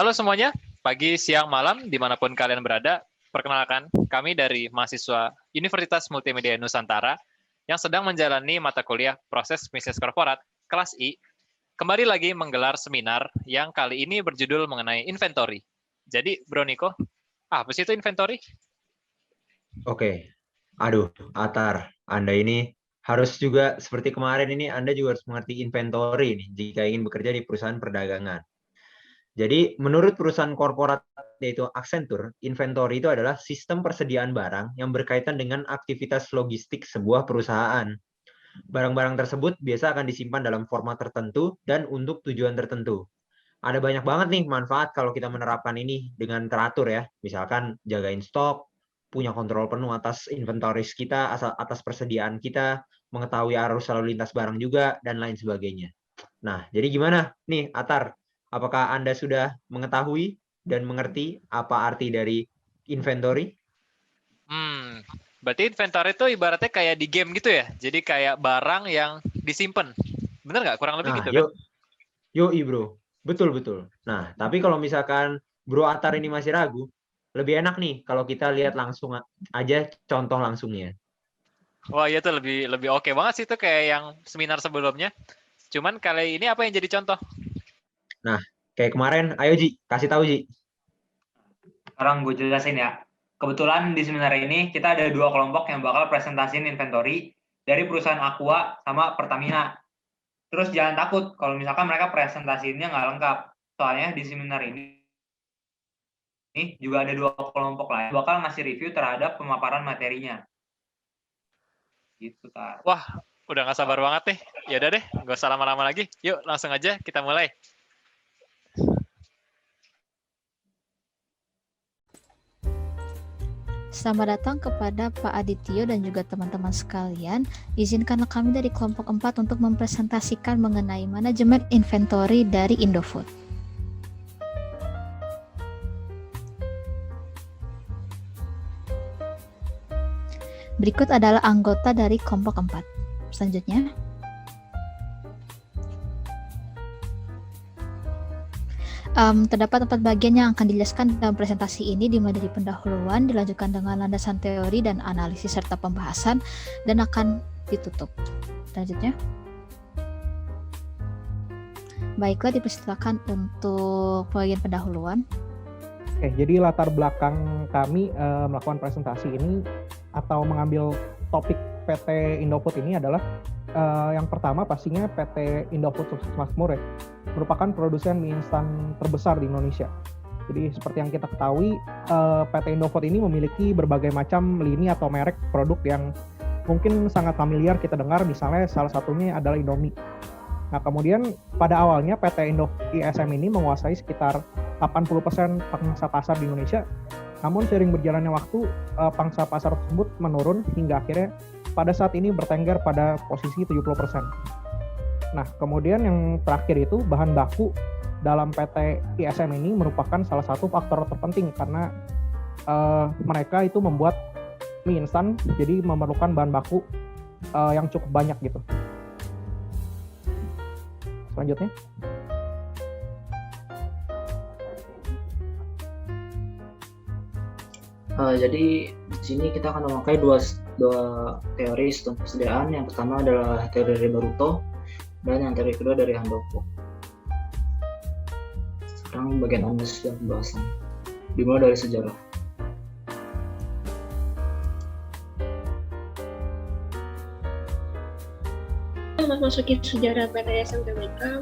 Halo semuanya, pagi, siang, malam, dimanapun kalian berada, perkenalkan, kami dari mahasiswa Universitas Multimedia Nusantara yang sedang menjalani mata kuliah Proses Bisnis Korporat, kelas I, kembali lagi menggelar seminar yang kali ini berjudul mengenai inventory. Jadi, Bro Niko, apa sih itu inventory? Oke, aduh, Atar, Anda ini harus juga seperti kemarin ini Anda juga harus mengerti inventory nih jika ingin bekerja di perusahaan perdagangan. Jadi, menurut perusahaan korporat yaitu Accenture, inventory itu adalah sistem persediaan barang yang berkaitan dengan aktivitas logistik sebuah perusahaan. Barang-barang tersebut biasa akan disimpan dalam format tertentu dan untuk tujuan tertentu. Ada banyak banget nih manfaat kalau kita menerapkan ini dengan teratur ya. Misalkan jagain stok, punya kontrol penuh atas inventaris kita, atas persediaan kita, mengetahui arus lalu lintas barang juga, dan lain sebagainya. Nah, jadi gimana nih Atar? Apakah Anda sudah mengetahui dan mengerti apa arti dari inventory? Berarti inventory itu ibaratnya kayak di game gitu ya? Jadi kayak barang yang disimpan. Bener nggak? Kurang lebih Nah, gitu kan? yuk bro. Betul-betul. Nah, tapi kalau misalkan Bro Atar ini masih ragu, lebih enak nih kalau kita lihat langsung aja contoh langsungnya. Wah, iya tuh lebih lebih oke banget sih itu kayak yang seminar sebelumnya. Cuman kali ini apa yang jadi contoh? Nah, kayak kemarin, ayo Ji, kasih tahu Ji. Sekarang gue jelasin ya. Kebetulan di seminar ini kita ada 2 kelompok yang bakal presentasiin inventory dari perusahaan Aqua sama Pertamina. Terus jangan takut kalau misalkan mereka presentasiinnya nggak lengkap. Soalnya di seminar ini juga ada 2 kelompok lain bakal ngasih review terhadap pemaparan materinya. Gitu, Tar. Wah, udah nggak sabar banget nih. Ya udah deh, nggak usah lama-lama lagi. Yuk, langsung aja kita mulai. Selamat datang kepada Pak Adityo dan juga teman-teman sekalian. Izinkanlah kami dari kelompok 4 untuk mempresentasikan mengenai manajemen inventory dari Indofood. Berikut adalah anggota dari kelompok 4. Selanjutnya, terdapat 4 bagian yang akan dijelaskan dalam presentasi ini, dimulai dari pendahuluan, dilanjutkan dengan landasan teori dan analisis serta pembahasan, dan akan ditutup. Selanjutnya, baiklah, dipersilakan untuk bagian pendahuluan. Oke, jadi latar belakang kami melakukan presentasi ini atau mengambil topik PT Indofood ini adalah yang pertama pastinya PT Indofood Sukses Makmur ya, merupakan produsen mie instan terbesar di Indonesia. Jadi seperti yang kita ketahui, PT Indofood ini memiliki berbagai macam lini atau merek produk yang mungkin sangat familiar kita dengar, misalnya salah satunya adalah Indomie. Nah, kemudian pada awalnya PT ISM ini menguasai sekitar 80% pangsa pasar di Indonesia. Namun seiring berjalannya waktu, pangsa pasar tersebut menurun hingga akhirnya pada saat ini bertengger pada posisi 70%. Nah, kemudian yang terakhir itu bahan baku dalam PT ISM ini merupakan salah satu faktor terpenting karena mereka itu membuat mie instan, jadi memerlukan bahan baku yang cukup banyak gitu. Selanjutnya. Jadi di sini kita akan memakai dua teori sistem persediaan. Yang pertama adalah teori dari Baruto dan yang teori kedua dari Handoko. Sekarang bagian analisis dan pembahasan. Dimulai dari sejarah. Memasuki sejarah PT ISM Tbk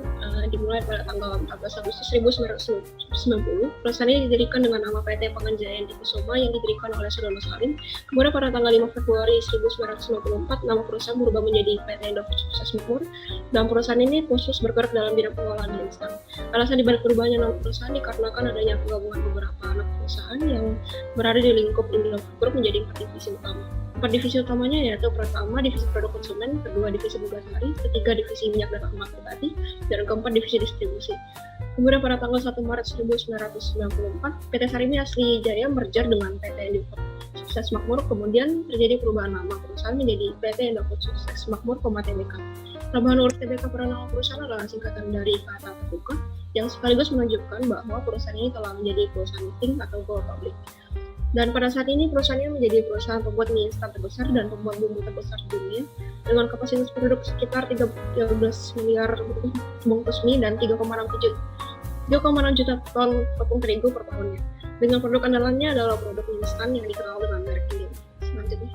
dimulai pada tanggal 14 Agustus 1990. Perusahaan ini didirikan dengan nama PT Panganjaya Kusuma yang didirikan oleh Sudono Salim. Kemudian pada tanggal 5 Februari 1994, nama perusahaan berubah menjadi PT Indofood Sukses Makmur. Dan perusahaan ini khusus bergerak dalam bidang pengolahan mie instan. Alasan dibalik perubahannya nama perusahaan dikarenakan adanya penggabungan beberapa anak perusahaan yang berada di lingkup Indofood Group menjadi 4 divisi utama. 4 divisi utamanya yaitu pertama divisi produk konsumen, kedua divisi Bugasari, ketiga divisi minyak dan lemak nabati, dan keempat divisi distribusi. Kemudian pada tanggal 1 Maret 1994, PT Sarimi Asli Jaya merger dengan PT Indofood Sukses Makmur, kemudian terjadi perubahan nama perusahaan menjadi PT Indofood Sukses Makmur, Tbk. Tambahan urut Tbk pada nama perusahaan adalah singkatan dari kata terbuka, yang sekaligus menunjukkan bahwa perusahaan ini telah menjadi perusahaan listing atau go public. Dan pada saat ini perusahaannya menjadi perusahaan pembuat mie instan terbesar dan pembuat bumbu terbesar di dunia dengan kapasitas produk sekitar 13 miliar bungkus mie dan 3,6 juta ton tepung terigu per tahunnya. Dengan produk andalannya adalah produk mie instan yang dikenal dengan merek ini. Selanjutnya.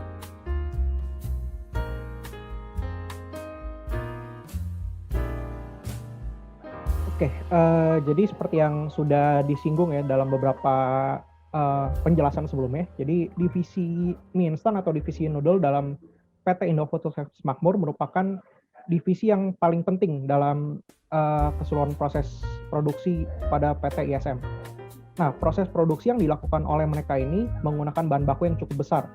Oke, jadi seperti yang sudah disinggung ya dalam beberapa penjelasan sebelumnya, jadi divisi mie instan atau divisi noodle dalam PT Indofood Sukses Makmur merupakan divisi yang paling penting dalam keseluruhan proses produksi pada PT ISM. Nah, proses produksi yang dilakukan oleh mereka ini menggunakan bahan baku yang cukup besar.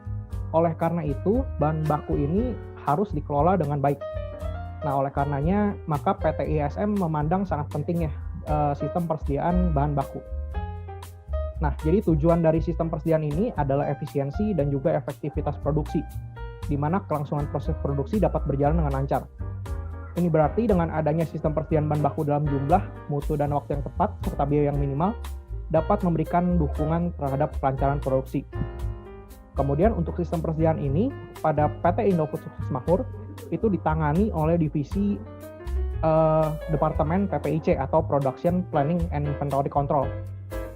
Oleh karena itu, bahan baku ini harus dikelola dengan baik. Nah, oleh karenanya, maka PT ISM memandang sangat pentingnya sistem persediaan bahan baku. Nah, jadi tujuan dari sistem persediaan ini adalah efisiensi dan juga efektivitas produksi, di mana kelangsungan proses produksi dapat berjalan dengan lancar. Ini berarti dengan adanya sistem persediaan bahan baku dalam jumlah, mutu, dan waktu yang tepat, serta biaya yang minimal, dapat memberikan dukungan terhadap kelancaran produksi. Kemudian untuk sistem persediaan ini, pada PT Indofood Sukses Makmur, itu ditangani oleh divisi Departemen PPIC atau Production Planning and Inventory Control,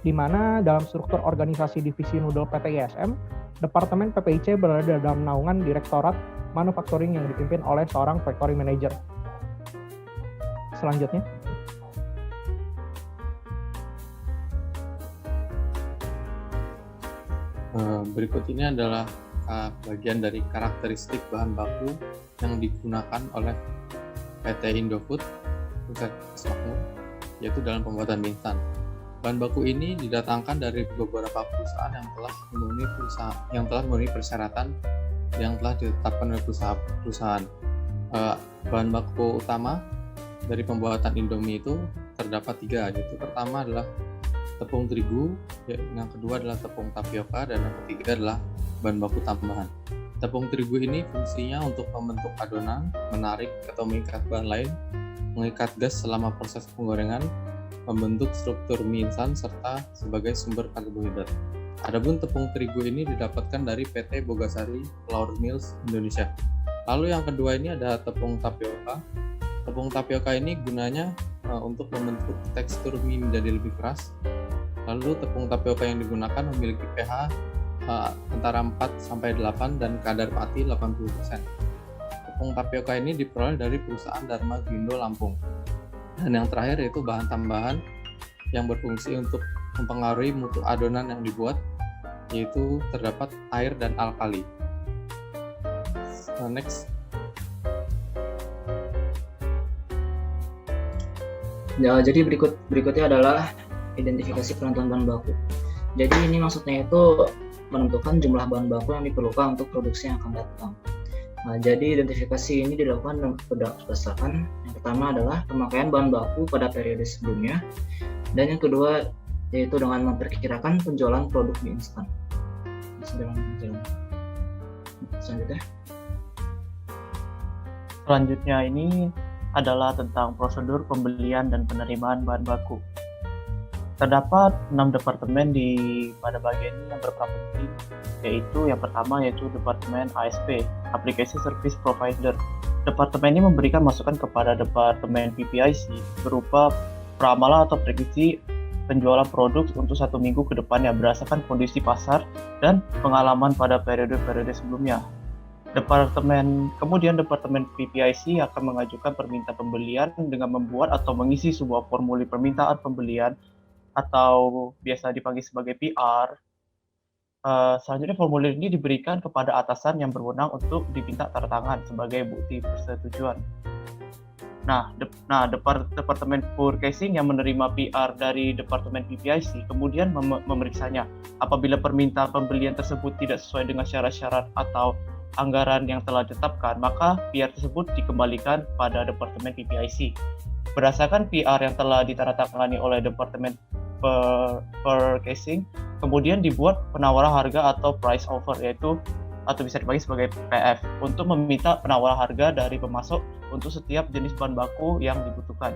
di mana dalam struktur organisasi divisi noodle PT ISM, Departemen PPIC berada dalam naungan Direktorat Manufacturing yang dipimpin oleh seorang Factory Manager. Selanjutnya. Berikut ini adalah bagian dari karakteristik bahan baku yang digunakan oleh PT Indofood Sukses Makmur, yaitu dalam pembuatan mie instan. Bahan baku ini didatangkan dari beberapa perusahaan yang telah memenuhi persyaratan yang telah ditetapkan oleh perusahaan. Bahan baku utama dari pembuatan Indomie itu terdapat 3, yaitu pertama adalah tepung terigu, yang kedua adalah tepung tapioka, dan yang ketiga adalah bahan baku tambahan. Tepung terigu ini fungsinya untuk membentuk adonan, menarik atau mengikat bahan lain, mengikat gas selama proses penggorengan, membentuk struktur mie instan, serta sebagai sumber karbohidrat. Adapun tepung terigu ini didapatkan dari PT Bogasari Flour Mills Indonesia. Lalu yang kedua ini ada tepung tapioka. Tepung tapioka ini gunanya untuk membentuk tekstur mie menjadi lebih keras. Lalu tepung tapioka yang digunakan memiliki pH antara 4-8 dan kadar pati 80%. Tepung tapioka ini diperoleh dari perusahaan Dharma Grindo Lampung. Dan yang terakhir yaitu bahan tambahan yang berfungsi untuk mempengaruhi mutu adonan yang dibuat, yaitu terdapat air dan alkali. Next. Ya, jadi berikutnya adalah identifikasi penentuan bahan baku. Jadi ini maksudnya itu menentukan jumlah bahan baku yang diperlukan untuk produksi yang akan datang. Nah, jadi identifikasi ini dilakukan berdasarkan yang pertama adalah pemakaian bahan baku pada periode sebelumnya, dan yang kedua yaitu dengan memperkirakan penjualan produk mie instan. Selanjutnya ini adalah tentang prosedur pembelian dan penerimaan bahan baku. Terdapat 6 departemen pada bagian ini yang berperan penting, yaitu yang pertama yaitu Departemen ASP, Application Service Provider. Departemen ini memberikan masukan kepada Departemen PPIC berupa peramalan atau prediksi penjualan produk untuk 1 minggu ke depannya berdasarkan kondisi pasar dan pengalaman pada periode-periode sebelumnya. Kemudian Departemen PPIC akan mengajukan permintaan pembelian dengan membuat atau mengisi sebuah formulir permintaan pembelian atau biasa dipanggil sebagai PR. Selanjutnya formulir ini diberikan kepada atasan yang berwenang untuk diminta tanda tangan sebagai bukti persetujuan. Nah, Departemen Purchasing yang menerima PR dari Departemen PPIC kemudian memeriksanya. Apabila permintaan pembelian tersebut tidak sesuai dengan syarat-syarat atau anggaran yang telah ditetapkan, maka PR tersebut dikembalikan pada Departemen PPIC. Berdasarkan PR yang telah ditandatangani oleh Departemen Purchasing, kemudian dibuat penawaran harga atau price offer, yaitu atau bisa dipanggil sebagai PF, untuk meminta penawaran harga dari pemasok untuk setiap jenis bahan baku yang dibutuhkan.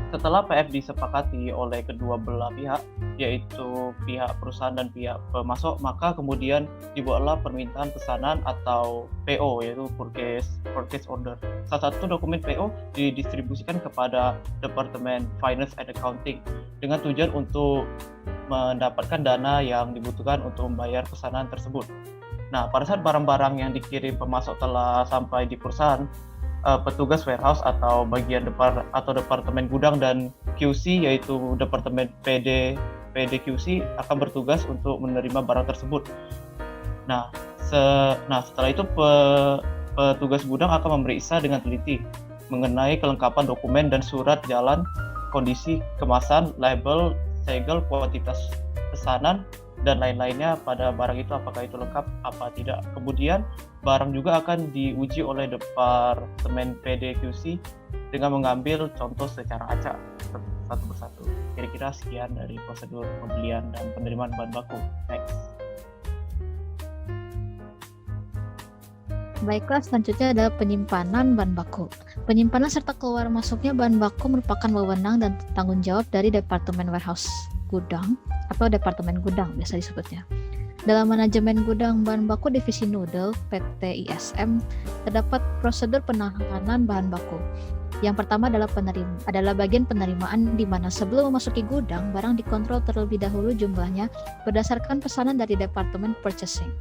Setelah PF disepakati oleh kedua belah pihak, yaitu pihak perusahaan dan pihak pemasok, maka kemudian dibuatlah permintaan pesanan atau PO, yaitu Purchase Order. Salah satu dokumen PO didistribusikan kepada Departemen Finance and Accounting dengan tujuan untuk mendapatkan dana yang dibutuhkan untuk membayar pesanan tersebut. Nah, pada saat barang-barang yang dikirim pemasok telah sampai di perusahaan, petugas warehouse atau bagian departemen gudang dan QC, yaitu departemen PDQC, akan bertugas untuk menerima barang tersebut. Nah, setelah itu petugas gudang akan memeriksa dengan teliti mengenai kelengkapan dokumen dan surat jalan, kondisi kemasan, label, segel, kuantitas pesanan, dan lain-lainnya pada barang itu, apakah itu lengkap apa tidak. Kemudian barang juga akan diuji oleh Departemen PDQC dengan mengambil contoh secara acak satu persatu. Kira-kira sekian dari prosedur pembelian dan penerimaan bahan baku. Next. Baiklah, selanjutnya adalah penyimpanan bahan baku. Penyimpanan serta keluar masuknya bahan baku merupakan wewenang dan tanggung jawab dari Departemen Warehouse Gudang atau Departemen Gudang biasa disebutnya. Dalam manajemen gudang bahan baku divisi Noodle PT ISM terdapat prosedur penanganan bahan baku. Yang pertama adalah bagian penerimaan, di mana sebelum memasuki gudang, barang dikontrol terlebih dahulu jumlahnya berdasarkan pesanan dari Departemen Purchasing.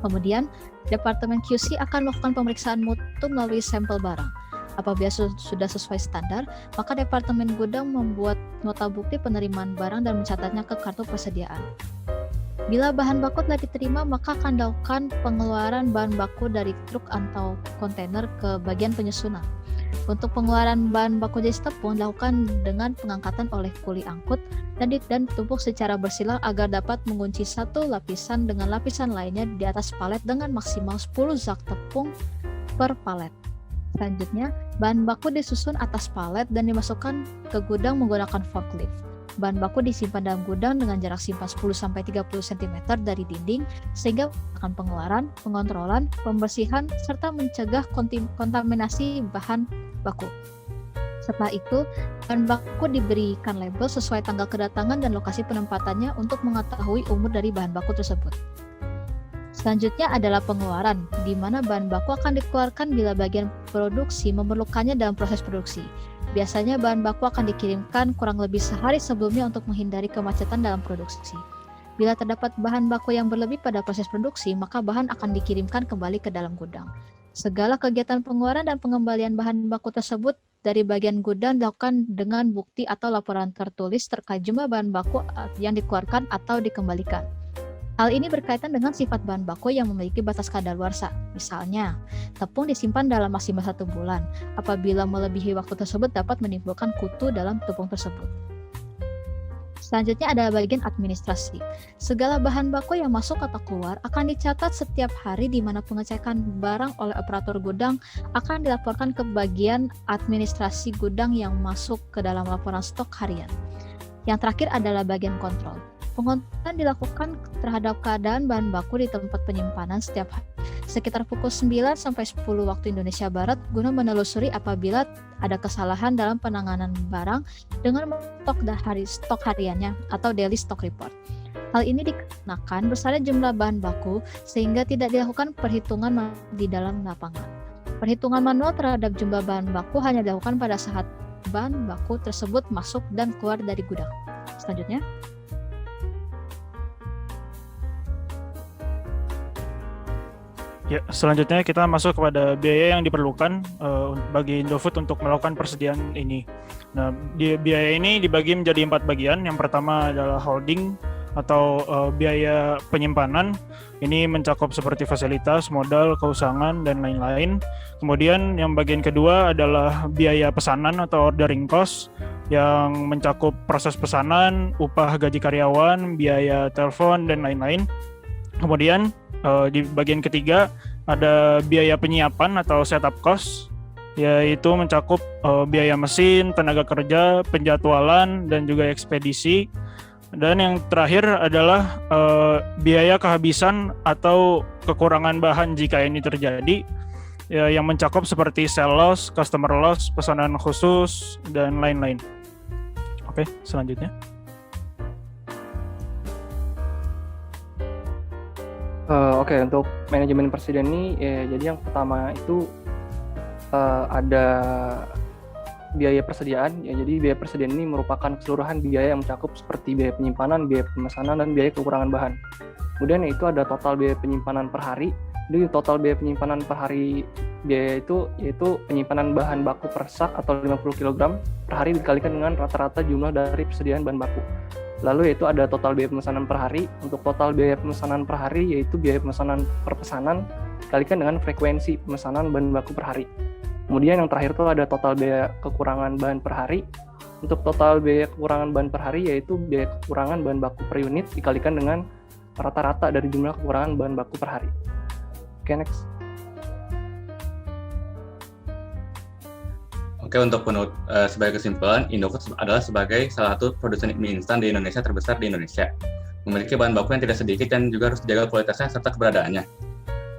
Kemudian, Departemen QC akan melakukan pemeriksaan mutu melalui sampel barang. Apabila sudah sesuai standar, maka Departemen Gudang membuat nota bukti penerimaan barang dan mencatatnya ke kartu persediaan. Bila bahan baku telah diterima, maka akan dilakukan pengeluaran bahan baku dari truk atau kontainer ke bagian penyusunan. Untuk pengeluaran bahan baku jenis tepung dilakukan dengan pengangkatan oleh kuli angkut dan ditumpuk secara bersila agar dapat mengunci satu lapisan dengan lapisan lainnya di atas palet dengan maksimal 10 zak tepung per palet. Selanjutnya, bahan baku disusun atas palet dan dimasukkan ke gudang menggunakan forklift. Bahan baku disimpan dalam gudang dengan jarak simpan 10-30 cm dari dinding sehingga akan pengeluaran, pengontrolan, pembersihan, serta mencegah kontaminasi bahan baku. Setelah itu, bahan baku diberikan label sesuai tanggal kedatangan dan lokasi penempatannya untuk mengetahui umur dari bahan baku tersebut. Selanjutnya adalah pengeluaran, di mana bahan baku akan dikeluarkan bila bagian produksi memerlukannya dalam proses produksi. Biasanya bahan baku akan dikirimkan kurang lebih sehari sebelumnya untuk menghindari kemacetan dalam produksi. Bila terdapat bahan baku yang berlebih pada proses produksi, maka bahan akan dikirimkan kembali ke dalam gudang. Segala kegiatan pengeluaran dan pengembalian bahan baku tersebut dari bagian gudang dilakukan dengan bukti atau laporan tertulis terkait jumlah bahan baku yang dikeluarkan atau dikembalikan. Hal ini berkaitan dengan sifat bahan baku yang memiliki batas kadaluarsa. Misalnya, tepung disimpan dalam maksimal 1 bulan. Apabila melebihi waktu tersebut dapat menimbulkan kutu dalam tepung tersebut. Selanjutnya adalah bagian administrasi. Segala bahan baku yang masuk atau keluar akan dicatat setiap hari di mana pengecekan barang oleh operator gudang akan dilaporkan ke bagian administrasi gudang yang masuk ke dalam laporan stok harian. Yang terakhir adalah bagian kontrol. Pengontrolan dilakukan terhadap keadaan bahan baku di tempat penyimpanan setiap hari, sekitar pukul 9 sampai 10 waktu Indonesia Barat guna menelusuri apabila ada kesalahan dalam penanganan barang dengan stok hariannya atau daily stock report. Hal ini dikenakan bersama jumlah bahan baku sehingga tidak dilakukan perhitungan di dalam lapangan. Perhitungan manual terhadap jumlah bahan baku hanya dilakukan pada saat bahan baku tersebut masuk dan keluar dari gudang. Selanjutnya, ya, selanjutnya kita masuk kepada biaya yang diperlukan bagi Indofood untuk melakukan persediaan ini. Nah, biaya ini dibagi menjadi 4 bagian. Yang pertama adalah holding atau biaya penyimpanan. Ini mencakup seperti fasilitas, modal, keusangan, dan lain-lain. Kemudian yang bagian kedua adalah biaya pesanan atau ordering cost yang mencakup proses pesanan, upah gaji karyawan, biaya telepon, dan lain-lain. Kemudian di bagian ketiga ada biaya penyiapan atau setup cost, yaitu mencakup biaya mesin, tenaga kerja, penjadwalan, dan juga ekspedisi. Dan yang terakhir adalah biaya kehabisan atau kekurangan bahan jika ini terjadi. ya, yang mencakup seperti sell loss, customer loss, pesanan khusus, dan lain-lain. Oke, selanjutnya. Oke, untuk manajemen persediaan ini, ya, jadi yang pertama itu ada biaya persediaan. Ya, jadi biaya persediaan ini merupakan keseluruhan biaya yang mencakup seperti biaya penyimpanan, biaya pemesanan, dan biaya kekurangan bahan. Kemudian itu ada total biaya penyimpanan per hari. Jadi total biaya penyimpanan per hari biaya itu yaitu penyimpanan bahan baku per sak atau 50 kg per hari dikalikan dengan rata-rata jumlah dari persediaan bahan baku. Lalu yaitu ada total biaya pemesanan per hari. Untuk total biaya pemesanan per hari yaitu biaya pemesanan per pesanan dikalikan dengan frekuensi pemesanan bahan baku per hari. Kemudian yang terakhir itu ada total biaya kekurangan bahan per hari. Untuk total biaya kekurangan bahan per hari yaitu biaya kekurangan bahan baku per unit dikalikan dengan rata-rata dari jumlah kekurangan bahan baku per hari. Oke, next. Oke, untuk sebagai kesimpulan, Indofood adalah sebagai salah satu produsen mie instan di Indonesia terbesar di Indonesia. Memiliki bahan baku yang tidak sedikit dan juga harus dijaga kualitasnya serta keberadaannya.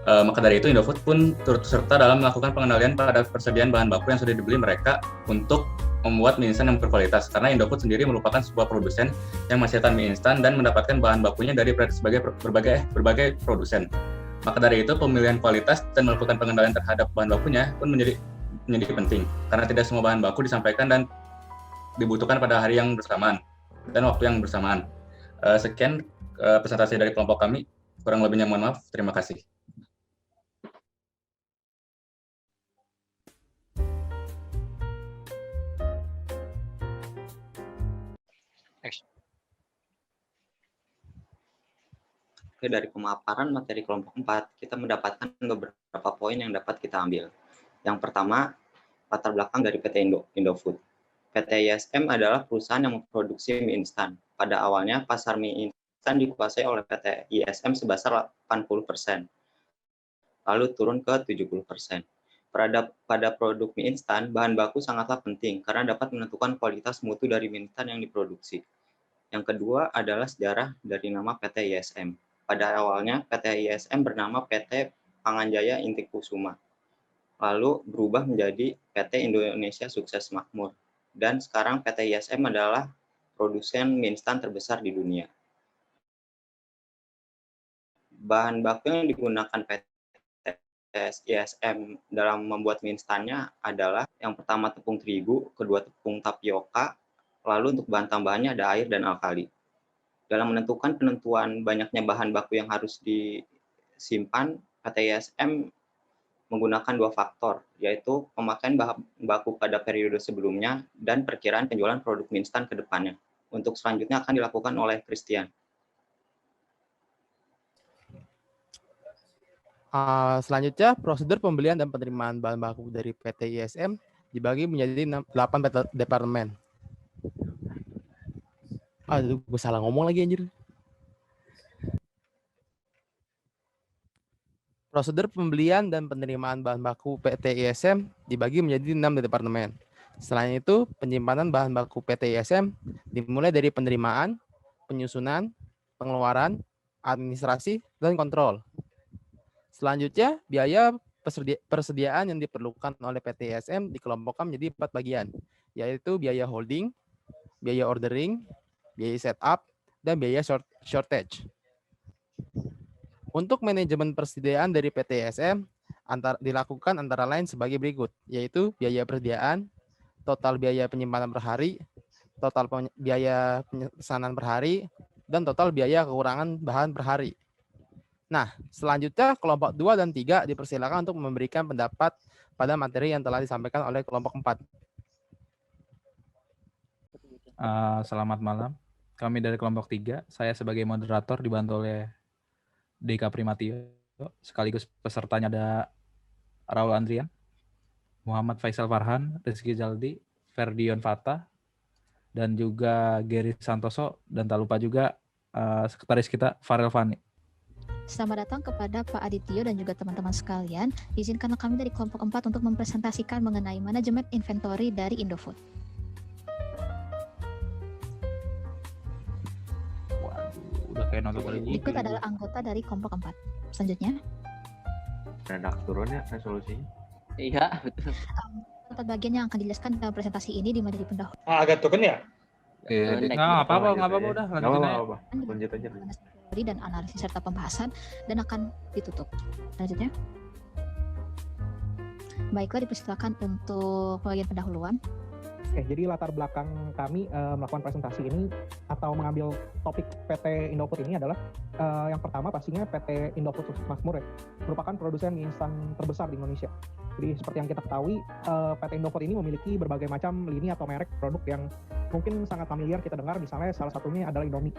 Maka dari itu, Indofood pun turut serta dalam melakukan pengendalian pada persediaan bahan baku yang sudah dibeli mereka untuk membuat mie instan yang berkualitas. Karena Indofood sendiri merupakan sebuah produsen yang menghasilkan mie instan dan mendapatkan bahan bakunya dari berbagai produsen. Maka dari itu, pemilihan kualitas dan melakukan pengendalian terhadap bahan bakunya pun menjadi penting. Karena tidak semua bahan baku disampaikan dan dibutuhkan pada hari yang bersamaan dan waktu yang bersamaan. Sekian presentasi dari kelompok kami. Kurang lebihnya mohon maaf. Terima kasih. Oke, dari pemaparan materi kelompok 4, kita mendapatkan beberapa poin yang dapat kita ambil. Yang pertama, latar belakang dari PT Indofood. PT ISM adalah perusahaan yang memproduksi mie instan. Pada awalnya, pasar mie instan dikuasai oleh PT ISM sebesar 80%, lalu turun ke 70%. Pada produk mie instan, bahan baku sangatlah penting karena dapat menentukan kualitas mutu dari mie instan yang diproduksi. Yang kedua adalah sejarah dari nama PT ISM. Pada awalnya, PT ISM bernama PT Panganjaya Inti Kusuma, lalu berubah menjadi PT Indonesia Sukses Makmur, dan sekarang PT ISM adalah produsen mie instan terbesar di dunia. Bahan baku yang digunakan PT ISM dalam membuat mie instannya adalah yang pertama tepung terigu, kedua tepung tapioka, lalu untuk bahan tambahannya ada air dan alkali. Dalam menentukan penentuan banyaknya bahan baku yang harus disimpan, PT ISM menggunakan dua faktor, yaitu pemakaian bahan baku pada periode sebelumnya dan perkiraan penjualan produk mie instan ke depannya. Untuk selanjutnya akan dilakukan oleh Christian. Selanjutnya, prosedur pembelian dan penerimaan bahan baku dari PT ISM dibagi menjadi 8 departemen. Aduh, gue salah ngomong lagi anjir. Prosedur pembelian dan penerimaan bahan baku PT ISM dibagi menjadi 6 departemen. Selain itu, penyimpanan bahan baku PT ISM dimulai dari penerimaan, penyusunan, pengeluaran, administrasi, dan kontrol. Selanjutnya, biaya persediaan yang diperlukan oleh PT ISM dikelompokkan menjadi 4 bagian, yaitu biaya holding, biaya ordering, biaya setup, dan biaya shortage. Untuk manajemen persediaan dari PT ISM dilakukan antara lain sebagai berikut, yaitu biaya persediaan, total biaya penyimpanan per hari, total biaya pemesanan per hari, dan total biaya kekurangan bahan per hari. Nah, selanjutnya kelompok 2 dan 3 dipersilakan untuk memberikan pendapat pada materi yang telah disampaikan oleh kelompok 4. Selamat malam. Kami dari kelompok 3, saya sebagai moderator dibantu oleh Deka Primatio, sekaligus pesertanya ada Raul Andrian, Muhammad Faisal Farhan, Rizky Jaldi, Ferdion Fatah, dan juga Gary Santoso, dan tak lupa juga sekretaris kita Farel Fani. Selamat datang kepada Pak Adityo dan juga teman-teman sekalian. Izinkanlah kami dari kelompok 4 untuk mempresentasikan mengenai manajemen inventory dari Indofood. Udah kayak nonton. Berikut adalah anggota dari kelompok 4. Selanjutnya. Redak turun ya resolusinya. Iya, betul. Tempat bagian yang akan dijelaskan dalam presentasi ini dimulai dari pendahuluan. Agak turun ya? Nggak apa-apa udah lanjutin aja. Lanjut aja. Teori dan analisis serta pembahasan dan akan ditutup. Selanjutnya. Baiklah, dipersilakan untuk bagian pendahuluan. Oke, jadi latar belakang kami melakukan presentasi ini atau mengambil topik PT Indofood ini adalah yang pertama pastinya PT Indofood Sukses Makmur ya, merupakan produsen mie instan terbesar di Indonesia. Jadi seperti yang kita ketahui, PT Indofood ini memiliki berbagai macam lini atau merek produk yang mungkin sangat familiar kita dengar, misalnya salah satunya adalah Indomie.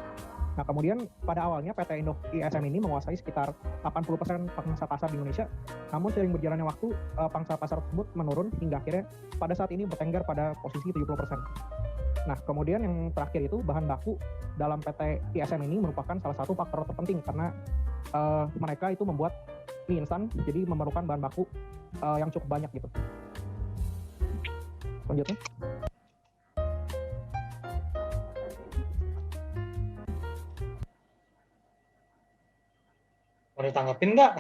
Nah, kemudian pada awalnya PT ISM ini menguasai sekitar 80% pangsa pasar di Indonesia. Namun seiring berjalannya waktu, pangsa pasar tersebut menurun hingga akhirnya pada saat ini bertengger pada posisi 70%. Nah, kemudian yang terakhir itu bahan baku dalam PT ISM ini merupakan salah satu faktor terpenting karena mereka itu membuat mie instan, jadi memerlukan bahan baku yang cukup banyak gitu. Selanjutnya. Mau ditanggepin nggak?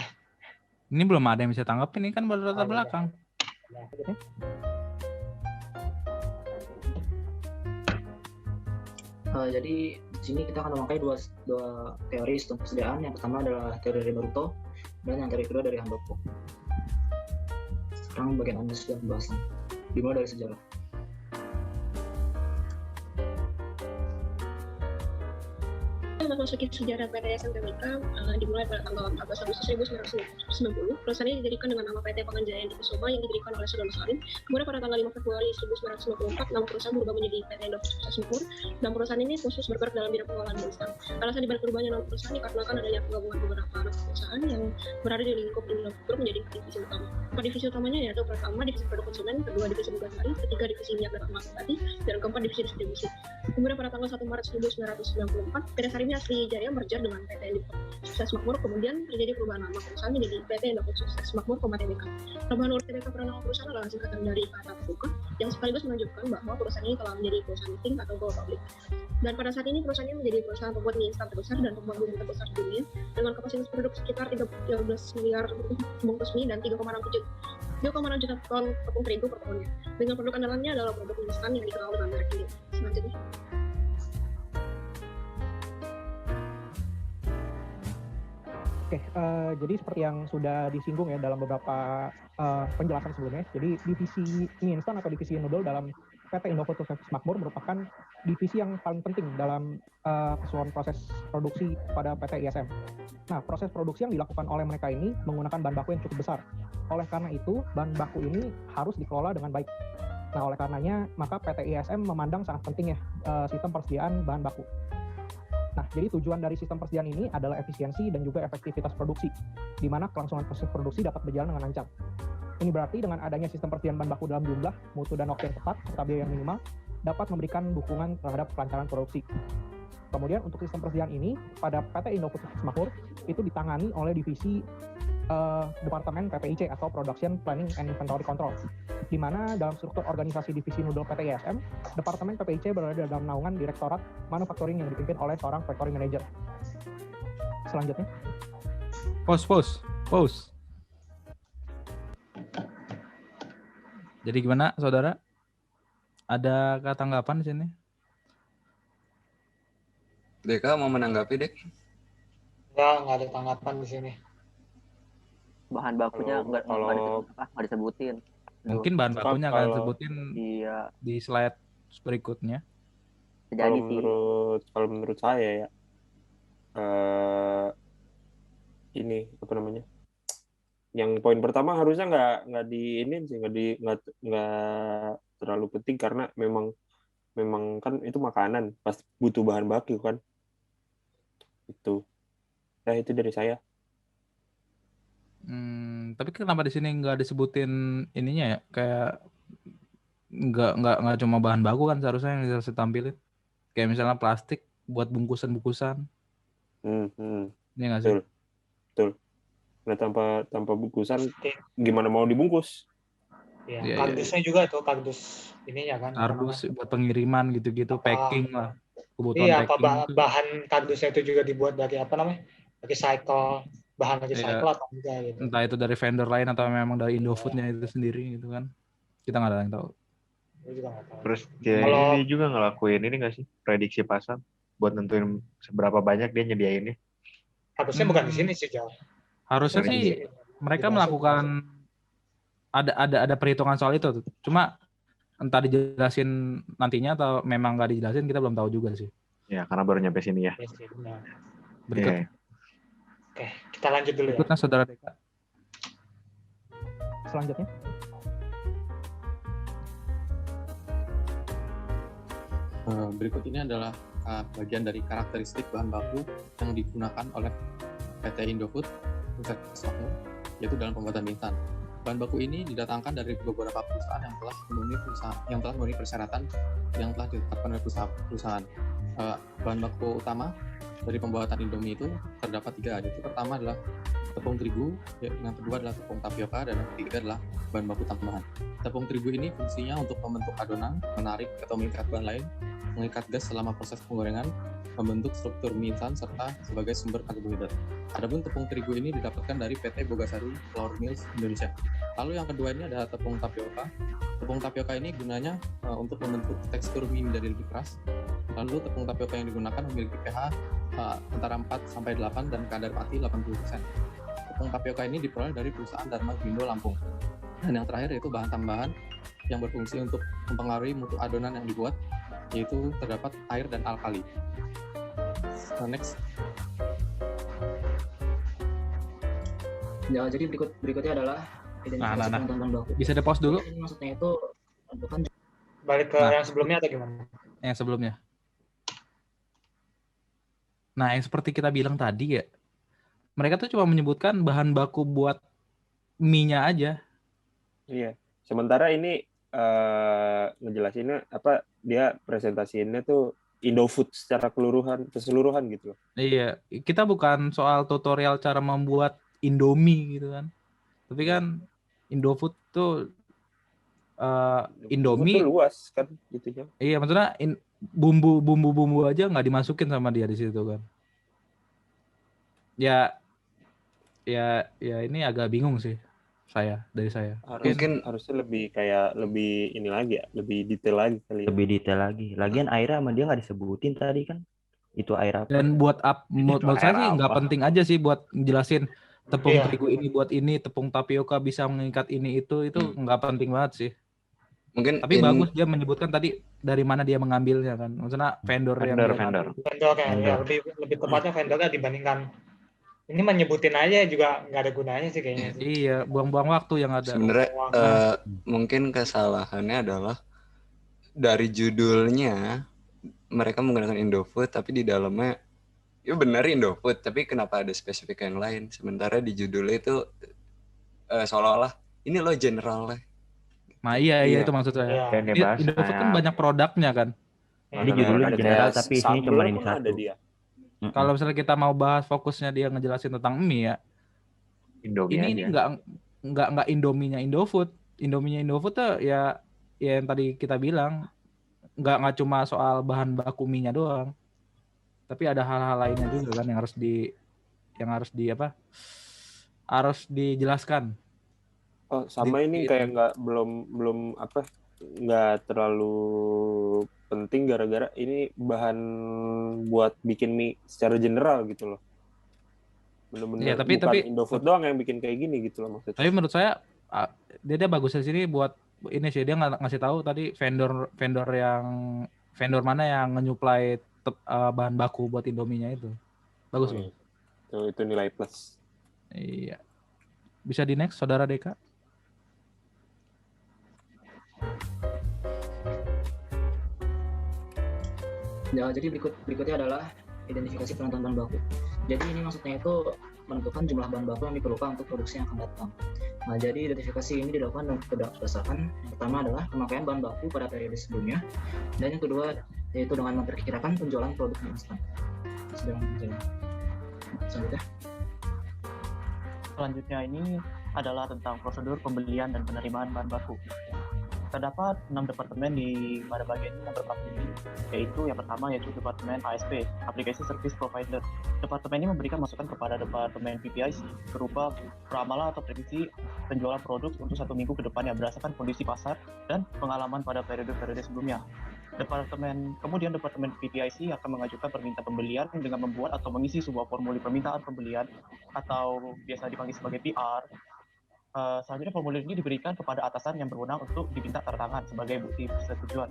Ini belum ada yang bisa tanggepin, ini kan baru latar belakang. Jadi di sini kita akan memakai dua teori sistem persediaan. Yang pertama adalah teori dari Baruto dan yang teori kedua dari Handoko. Sekarang bagian analisis dan pembahasan. Dimulai dari sejarah. Memasuki sejarah PT ISM Tbk dimulai pada tanggal 14 Agustus 1990. Perusahaan ini didirikan dengan nama PT Panganjaya Indokusuma yang didirikan oleh Sudarmo Salim. Kemudian pada tanggal 5 Februari 1994, nama perusahaan berubah menjadi PT Indofood Sukses Makmur. Dan perusahaan ini khusus bergerak dalam bidang pengolahan mie instan. Alasan dibalik perubahannya nama perusahaan dikarenakan adanya penggabungan beberapa anak perusahaan yang berada di lingkup Indofood Group menjadi divisi utama. Divisi utamanya yaitu pertama divisi produk konsumen, kedua divisi Bugasari, ketiga divisi minyak dan emas tadi, dan keempat divisi distribusi. Kemudian pada tanggal 1 Maret 1994, PT Sarimi Asri Jaya merger dengan PT Indofood Sukses Makmur, kemudian terjadi perubahan nama perusahaan menjadi PT Indofood Sukses Makmur, Tbk. Perubahan urut Tbk pada nama perusahaan adalah singkatan dari kata terbuka yang sekaligus menunjukkan bahwa perusahaan ini telah menjadi perusahaan penting atau go public. Dan pada saat ini perusahaan ini menjadi perusahaan pembuat mie instan terbesar dan pembuat bumbu terbesar di dunia dengan kapasitas produk sekitar 13 miliar bungkus mie dan 3,6 juta ton tepung terigu per tahunnya. Dengan produk andalannya adalah produk mie instan yang dikenal dengan merek ini. Selanjutnya. Oke, jadi seperti yang sudah disinggung ya dalam beberapa penjelasan sebelumnya, jadi divisi mie instan atau divisi noodle dalam PT Indofood Sukses Makmur merupakan divisi yang paling penting dalam keseluruhan proses produksi pada PT ISM. Nah, proses produksi yang dilakukan oleh mereka ini menggunakan bahan baku yang cukup besar. Oleh karena itu, bahan baku ini harus dikelola dengan baik. Nah, oleh karenanya, maka PT ISM memandang sangat penting ya sistem persediaan bahan baku. Nah, jadi tujuan dari sistem persediaan ini adalah efisiensi dan juga efektivitas produksi, di mana kelangsungan proses produksi dapat berjalan dengan lancar. Ini berarti dengan adanya sistem persediaan bahan baku dalam jumlah, mutu, dan waktu yang tepat, serta biaya yang minimal, dapat memberikan dukungan terhadap kelancaran produksi. Kemudian untuk sistem persediaan ini, pada PT Indofood Sukses Makmur, itu ditangani oleh divisi Departemen PPIC atau Production Planning and Inventory Control, di mana dalam struktur organisasi divisi noodle PT ISM, Departemen PPIC berada dalam naungan Direktorat Manufacturing yang dipimpin oleh seorang Factory Manager. Selanjutnya. Pause. Jadi gimana, saudara? Ada tanggapan di sini? Deka mau menanggapi, Dek? Nggak ada tanggapan di sini. Bahan bakunya nggak disebutin. Mungkin bahan bakunya akan disebutin di slide berikutnya. Kalau menurut saya ya, ini apa namanya? Yang poin pertama harusnya nggak terlalu penting karena memang kan itu makanan, pasti butuh bahan baku kan. Itu. Nah, itu dari saya. Tapi kenapa di sini nggak disebutin ininya ya? Kayak nggak cuma bahan baku kan seharusnya yang harus ditampilin. Kayak misalnya plastik buat bungkusan-bungkusan. Ini nggak sih? Betul. Nah, tanpa bungkusan gimana mau dibungkus? Iya, kardusnya juga tuh, kardus ininya kan. Kardus buat pengiriman gitu-gitu, packing lah. Kebutuhan Iya, packing. bahan kardusnya itu juga dibuat dari apa namanya? Recycle. bahan recycle Iya. atau enggak gitu. Entah itu dari vendor lain atau memang dari Indofood-nya itu sendiri gitu kan. Kita nggak ada yang tahu. Gue juga nggak tahu. Terus dia Kalau- ini juga ngelakuin ini nggak sih, prediksi pasar buat nentuin seberapa banyak dia nyediainnya. Harusnya bukan di sini sih, Jal. Harusnya Bukan di sih mereka melakukan ada perhitungan soal itu. Cuma entah dijelasin nantinya atau memang nggak dijelasin, kita belum tahu juga sih. Ya, karena baru nyampe sini ya. Iya sih, benar. Berikut. Iya. Oke, kita lanjut dulu ya. Berikutnya Saudara Deka. Selanjutnya. Berikut ini adalah bagian dari karakteristik bahan baku yang digunakan oleh PT Indofood, yaitu dalam pembuatan mie instan. Bahan baku ini didatangkan dari beberapa perusahaan yang telah memenuhi persyaratan yang telah ditetapkan oleh perusahaan. Bahan baku utama dari pembuatan Indomie itu terdapat 3, yaitu pertama adalah tepung terigu, yang kedua adalah tepung tapioka, dan yang ketiga adalah bahan baku tambahan. Tepung terigu ini fungsinya untuk membentuk adonan, menarik atau mengikat bahan lain, mengikat gas selama proses penggorengan, membentuk struktur mie instan, serta sebagai sumber karbohidrat. Adapun tepung terigu ini didapatkan dari PT Bogasari Flour Mills Indonesia. Lalu yang kedua ini adalah tepung tapioka. Tepung tapioka ini gunanya untuk membentuk tekstur mie menjadi lebih keras. Lalu tepung tapioka yang digunakan memiliki pH antara 4-8 dan kadar mati 80%. Tepung tapioka ini diperoleh dari perusahaan Dharma Grindo Lampung. Dan yang terakhir yaitu bahan tambahan yang berfungsi untuk mempengaruhi mutu adonan yang dibuat, yaitu terdapat air dan alkali. Next. Ya, jadi berikutnya adalah identifikasi penentuan bahan baku. Bisa di-pause dulu? Ini maksudnya itu menentukan. Balik ke yang sebelumnya atau gimana? Yang sebelumnya. Nah, yang seperti kita bilang tadi ya, mereka tuh cuma menyebutkan bahan baku buat mie-nya aja. Iya. Sementara ini ngejelasinnya apa, dia presentasiinnya tuh Indofood secara keseluruhan gitu loh. Iya, kita bukan soal tutorial cara membuat Indomie gitu kan. Tapi kan Indofood tuh Indomie itu luas kan gitu ya. Iya, maksudnya bumbu aja nggak dimasukin sama dia di situ kan. Ya ini agak bingung sih dari saya. Mungkin harusnya lebih ini lagi ya, lebih detail lagi kali ya. Lebih detail lagi. Lagian airnya sama dia nggak disebutin tadi kan. Itu air apa? Dan buat menurut saya sih nggak penting aja sih buat jelasin tepung Iya. terigu ini buat ini, tepung tapioka bisa mengikat ini itu nggak penting banget sih. Mungkin Tapi bagus dia menyebutkan tadi dari mana dia mengambilnya kan. Maksudnya vendor yang dia Vendor ya, lebih tepatnya vendornya dibandingkan ini menyebutin aja juga nggak ada gunanya sih kayaknya. Iya, buang-buang waktu yang ada. sebenarnya mungkin kesalahannya adalah dari judulnya mereka menggunakan Indofood, tapi di dalamnya ya benar Indofood, tapi kenapa ada spesifik yang lain? Sementara di judulnya itu seolah-olah ini loh generalnya. Nah iya itu maksud saya. Dan dia bahas Indofood kan kayak- banyak produknya kan. Ini judulnya general tapi isinya cuma ini satu. Kalau misalnya kita mau bahas fokusnya dia ngejelasin tentang mie ya. Indomie ini nggak Indominya Indofood. Indominya Indofood tuh ya yang tadi kita bilang nggak cuma soal bahan baku mie-nya doang. Tapi ada hal-hal lainnya juga kan yang harus dijelaskan. Oh, sama ini kayak belum nggak terlalu penting gara-gara ini bahan buat bikin mie secara general gitu loh. Bener-bener Iya, tapi Indofood doang yang bikin kayak gini gitu loh maksudnya. Tapi menurut saya dia bagus di sini buat ini sih, dia ngasih tahu tadi vendor mana yang nge-supply bahan baku buat Indominya itu. Bagus. Itu nilai plus. Iya. Bisa di next Saudara Deka? Ya, jadi berikutnya adalah identifikasi penentuan bahan baku. Jadi ini maksudnya itu menentukan jumlah bahan baku yang diperlukan untuk produksi yang akan datang. Nah, jadi identifikasi ini dilakukan berdasarkan yang pertama adalah pemakaian bahan baku pada periode sebelumnya, dan yang kedua yaitu dengan memperkirakan penjualan produk mie instan. Selanjutnya ini adalah tentang prosedur pembelian dan penerimaan bahan baku. Terdapat 6 departemen pada bagian ini yang berpraktik ini, yaitu yang pertama yaitu Departemen ASP, Application Service Provider. Departemen ini memberikan masukan kepada Departemen PPIC berupa peramalan atau prediksi penjualan produk untuk 1 minggu ke depannya berdasarkan kondisi pasar dan pengalaman pada periode-periode sebelumnya. Kemudian Departemen PPIC akan mengajukan permintaan pembelian dengan membuat atau mengisi sebuah formulir permintaan pembelian atau biasa dipanggil sebagai PR. Selanjutnya formulir ini diberikan kepada atasan yang berwenang untuk diminta tanda tangan sebagai bukti persetujuan.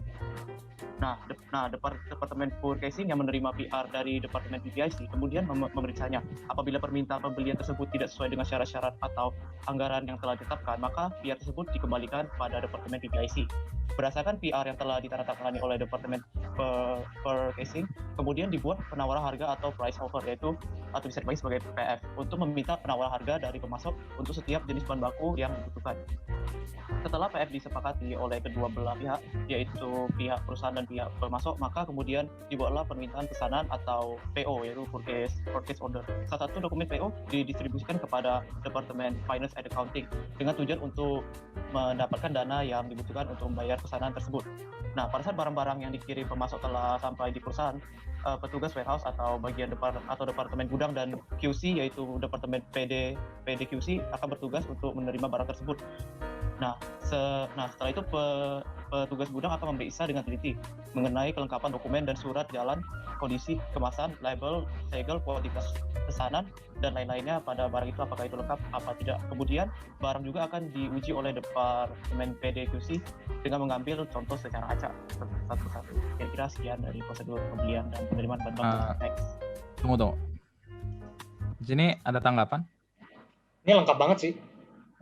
Departemen Purchasing yang menerima PR dari Departemen PPIC kemudian memeriksanya. Apabila permintaan pembelian tersebut tidak sesuai dengan syarat-syarat atau anggaran yang telah ditetapkan, maka PR tersebut dikembalikan pada Departemen PPIC. Berdasarkan PR yang telah ditandatangani oleh Departemen Purchasing, kemudian dibuat penawaran harga atau price offer, atau bisa dipanggil sebagai PF, untuk meminta penawaran harga dari pemasok untuk setiap jenis bahan baku yang dibutuhkan. Setelah PF disepakati oleh kedua belah pihak, yaitu pihak perusahaan dan pihak pemasok, maka kemudian dibuatlah permintaan pesanan atau PO, yaitu purchase order. Salah satu dokumen PO didistribusikan kepada Departemen Finance and Accounting dengan tujuan untuk mendapatkan dana yang dibutuhkan untuk membayar pesanan tersebut. Nah, pada saat barang-barang yang dikirim pemasok telah sampai di perusahaan, petugas warehouse atau bagian departemen gudang dan QC, yaitu Departemen PDQC akan bertugas untuk menerima barang tersebut. Nah, setelah itu petugas gudang akan memeriksa dengan teliti mengenai kelengkapan dokumen dan surat jalan, kondisi kemasan, label, segel, kualitas pesanan, dan lain-lainnya pada barang itu, apakah itu lengkap apa tidak. Kemudian barang juga akan diuji oleh Departemen PDQC dengan mengambil contoh secara acak satu-satu. Kira-kira sekian dari prosedur pembelian dan penerimaan bahan baku. Next. Tunggu. Di sini ada tanggapan? Ini lengkap banget sih.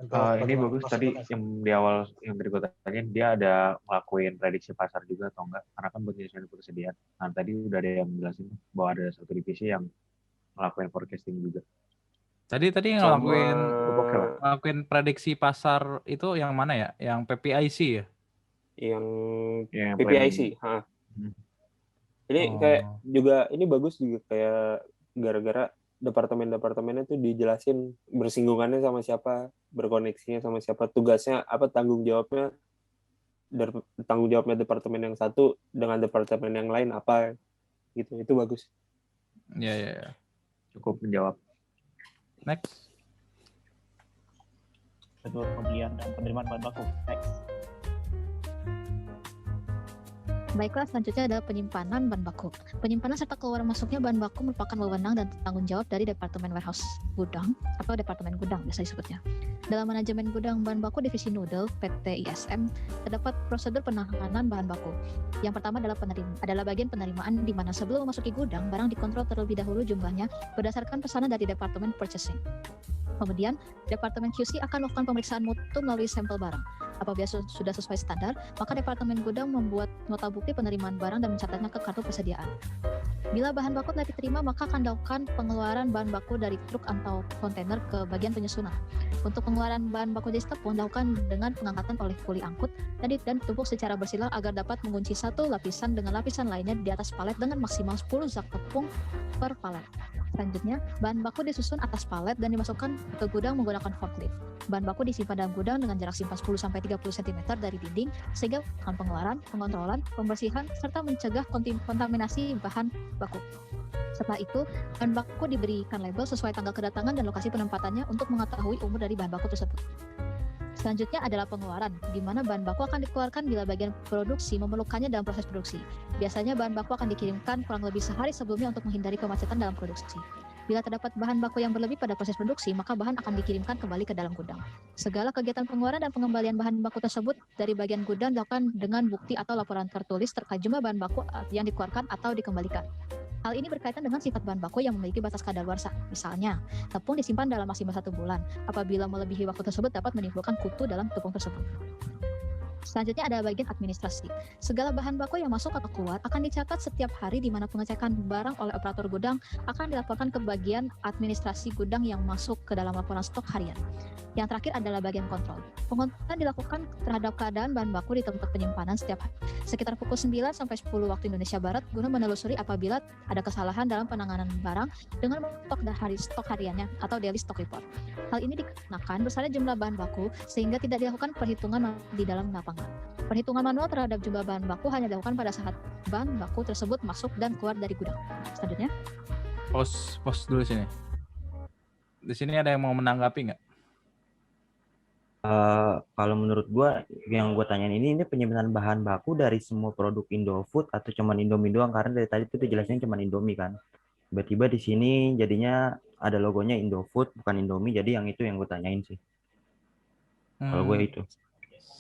Ini bagus tadi yang di awal yang tadi gue tanyain, dia ada ngelakuin prediksi pasar juga atau enggak, karena kan buat penyesuaian persediaan. Nah, tadi udah ada yang menjelasin bahwa ada satu divisi yang ngelakuin forecasting juga. Tadi ngelakuin prediksi pasar itu yang mana ya? Yang PPIC ya? Yang PPIC. Ini kayak juga ini bagus juga, kayak gara-gara departemen-departemennya tuh dijelasin bersinggungannya sama siapa, berkoneksinya sama siapa, tugasnya apa, tanggung jawabnya departemen yang satu dengan departemen yang lain apa gitu. Itu bagus. Iya. Cukup menjawab. Next. Prosedur pembelian dan penerimaan bahan baku. Next. Baiklah, selanjutnya adalah penyimpanan bahan baku. Penyimpanan serta keluar masuknya bahan baku merupakan wewenang dan tanggung jawab dari Departemen Warehouse Gudang atau Departemen Gudang biasa disebutnya. Dalam manajemen gudang bahan baku divisi Noodle PT ISM terdapat prosedur penanganan bahan baku. Yang pertama adalah bagian penerimaan, di mana sebelum memasuki gudang barang dikontrol terlebih dahulu jumlahnya berdasarkan pesanan dari Departemen Purchasing. Kemudian, Departemen QC akan melakukan pemeriksaan mutu melalui sampel barang. Apabila sudah sesuai standar, maka Departemen Gudang membuat nota bukti penerimaan barang dan mencatatnya ke kartu persediaan. Bila bahan baku telah diterima, maka akan dilakukan pengeluaran bahan baku dari truk atau kontainer ke bagian penyusunan. Untuk pengeluaran bahan baku jenis tepung dilakukan dengan pengangkatan oleh kuli angkut dan ditumpuk secara bersila agar dapat mengunci satu lapisan dengan lapisan lainnya di atas palet dengan maksimal 10 zak tepung per palet. Selanjutnya, bahan baku disusun atas palet dan dimasukkan ke gudang menggunakan forklift. Bahan baku disimpan dalam gudang dengan jarak simpan 10-30 cm dari dinding, sehingga akan pengeluaran, pengontrolan, pembersihan, serta mencegah kontaminasi bahan baku. Setelah itu, bahan baku diberikan label sesuai tanggal kedatangan dan lokasi penempatannya untuk mengetahui umur dari bahan baku tersebut. Selanjutnya adalah pengeluaran, di mana bahan baku akan dikeluarkan bila bagian produksi memerlukannya dalam proses produksi. Biasanya bahan baku akan dikirimkan kurang lebih sehari sebelumnya untuk menghindari kemacetan dalam produksi. Bila terdapat bahan baku yang berlebih pada proses produksi, maka bahan akan dikirimkan kembali ke dalam gudang. Segala kegiatan pengeluaran dan pengembalian bahan baku tersebut dari bagian gudang dilakukan dengan bukti atau laporan tertulis terkait jumlah bahan baku yang dikeluarkan atau dikembalikan. Hal ini berkaitan dengan sifat bahan baku yang memiliki batas kadaluarsa. Misalnya, tepung disimpan dalam maksimal 1 bulan. Apabila melebihi waktu tersebut dapat menimbulkan kutu dalam tepung tersebut. Selanjutnya ada bagian administrasi. Segala bahan baku yang masuk atau keluar akan dicatat setiap hari, di mana pengecekan barang oleh operator gudang akan dilaporkan ke bagian administrasi gudang yang masuk ke dalam laporan stok harian. Yang terakhir adalah bagian kontrol. Pengontrolan dilakukan terhadap keadaan bahan baku di tempat penyimpanan setiap hari, sekitar pukul 9 sampai 10 waktu Indonesia Barat, guna menelusuri apabila ada kesalahan dalam penanganan barang dengan stok hariannya atau daily stock report. Hal ini dikenakan bersama jumlah bahan baku sehingga tidak dilakukan perhitungan di dalam lapangan. pangan. Perhitungan manual terhadap jumlah bahan baku hanya dilakukan pada saat bahan baku tersebut masuk dan keluar dari gudang. Selanjutnya. Pos dulu sini. Di sini ada yang mau menanggapi nggak? Kalau menurut gua, yang gua tanyain ini penyimpanan bahan baku dari semua produk Indofood atau cuman Indomie doang? Karena dari tadi itu jelasnya cuman Indomie kan. Tiba-tiba di sini jadinya ada logonya Indofood bukan Indomie, jadi yang itu yang gua tanyain sih. Kalau gue itu.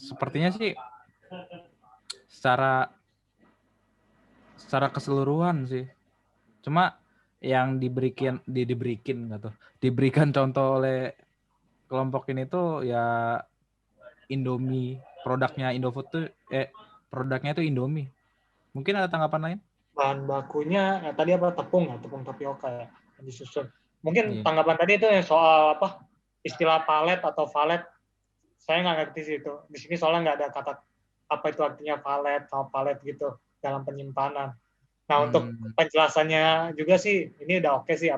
Sepertinya sih secara keseluruhan sih. Cuma yang diberikan contoh oleh kelompok ini tuh ya Indomie, produknya Indofood tuh produknya itu Indomie. Mungkin ada tanggapan lain? Bahan bakunya tadi apa, tepung tapioka ya yang disusun. Mungkin tanggapan tadi itu soal apa istilah palet atau valet. Saya nggak ngerti sih itu. Di sini soalnya nggak ada kata apa itu artinya valet sama palet gitu dalam penyimpanan. Nah, untuk penjelasannya juga sih ini udah oke sih,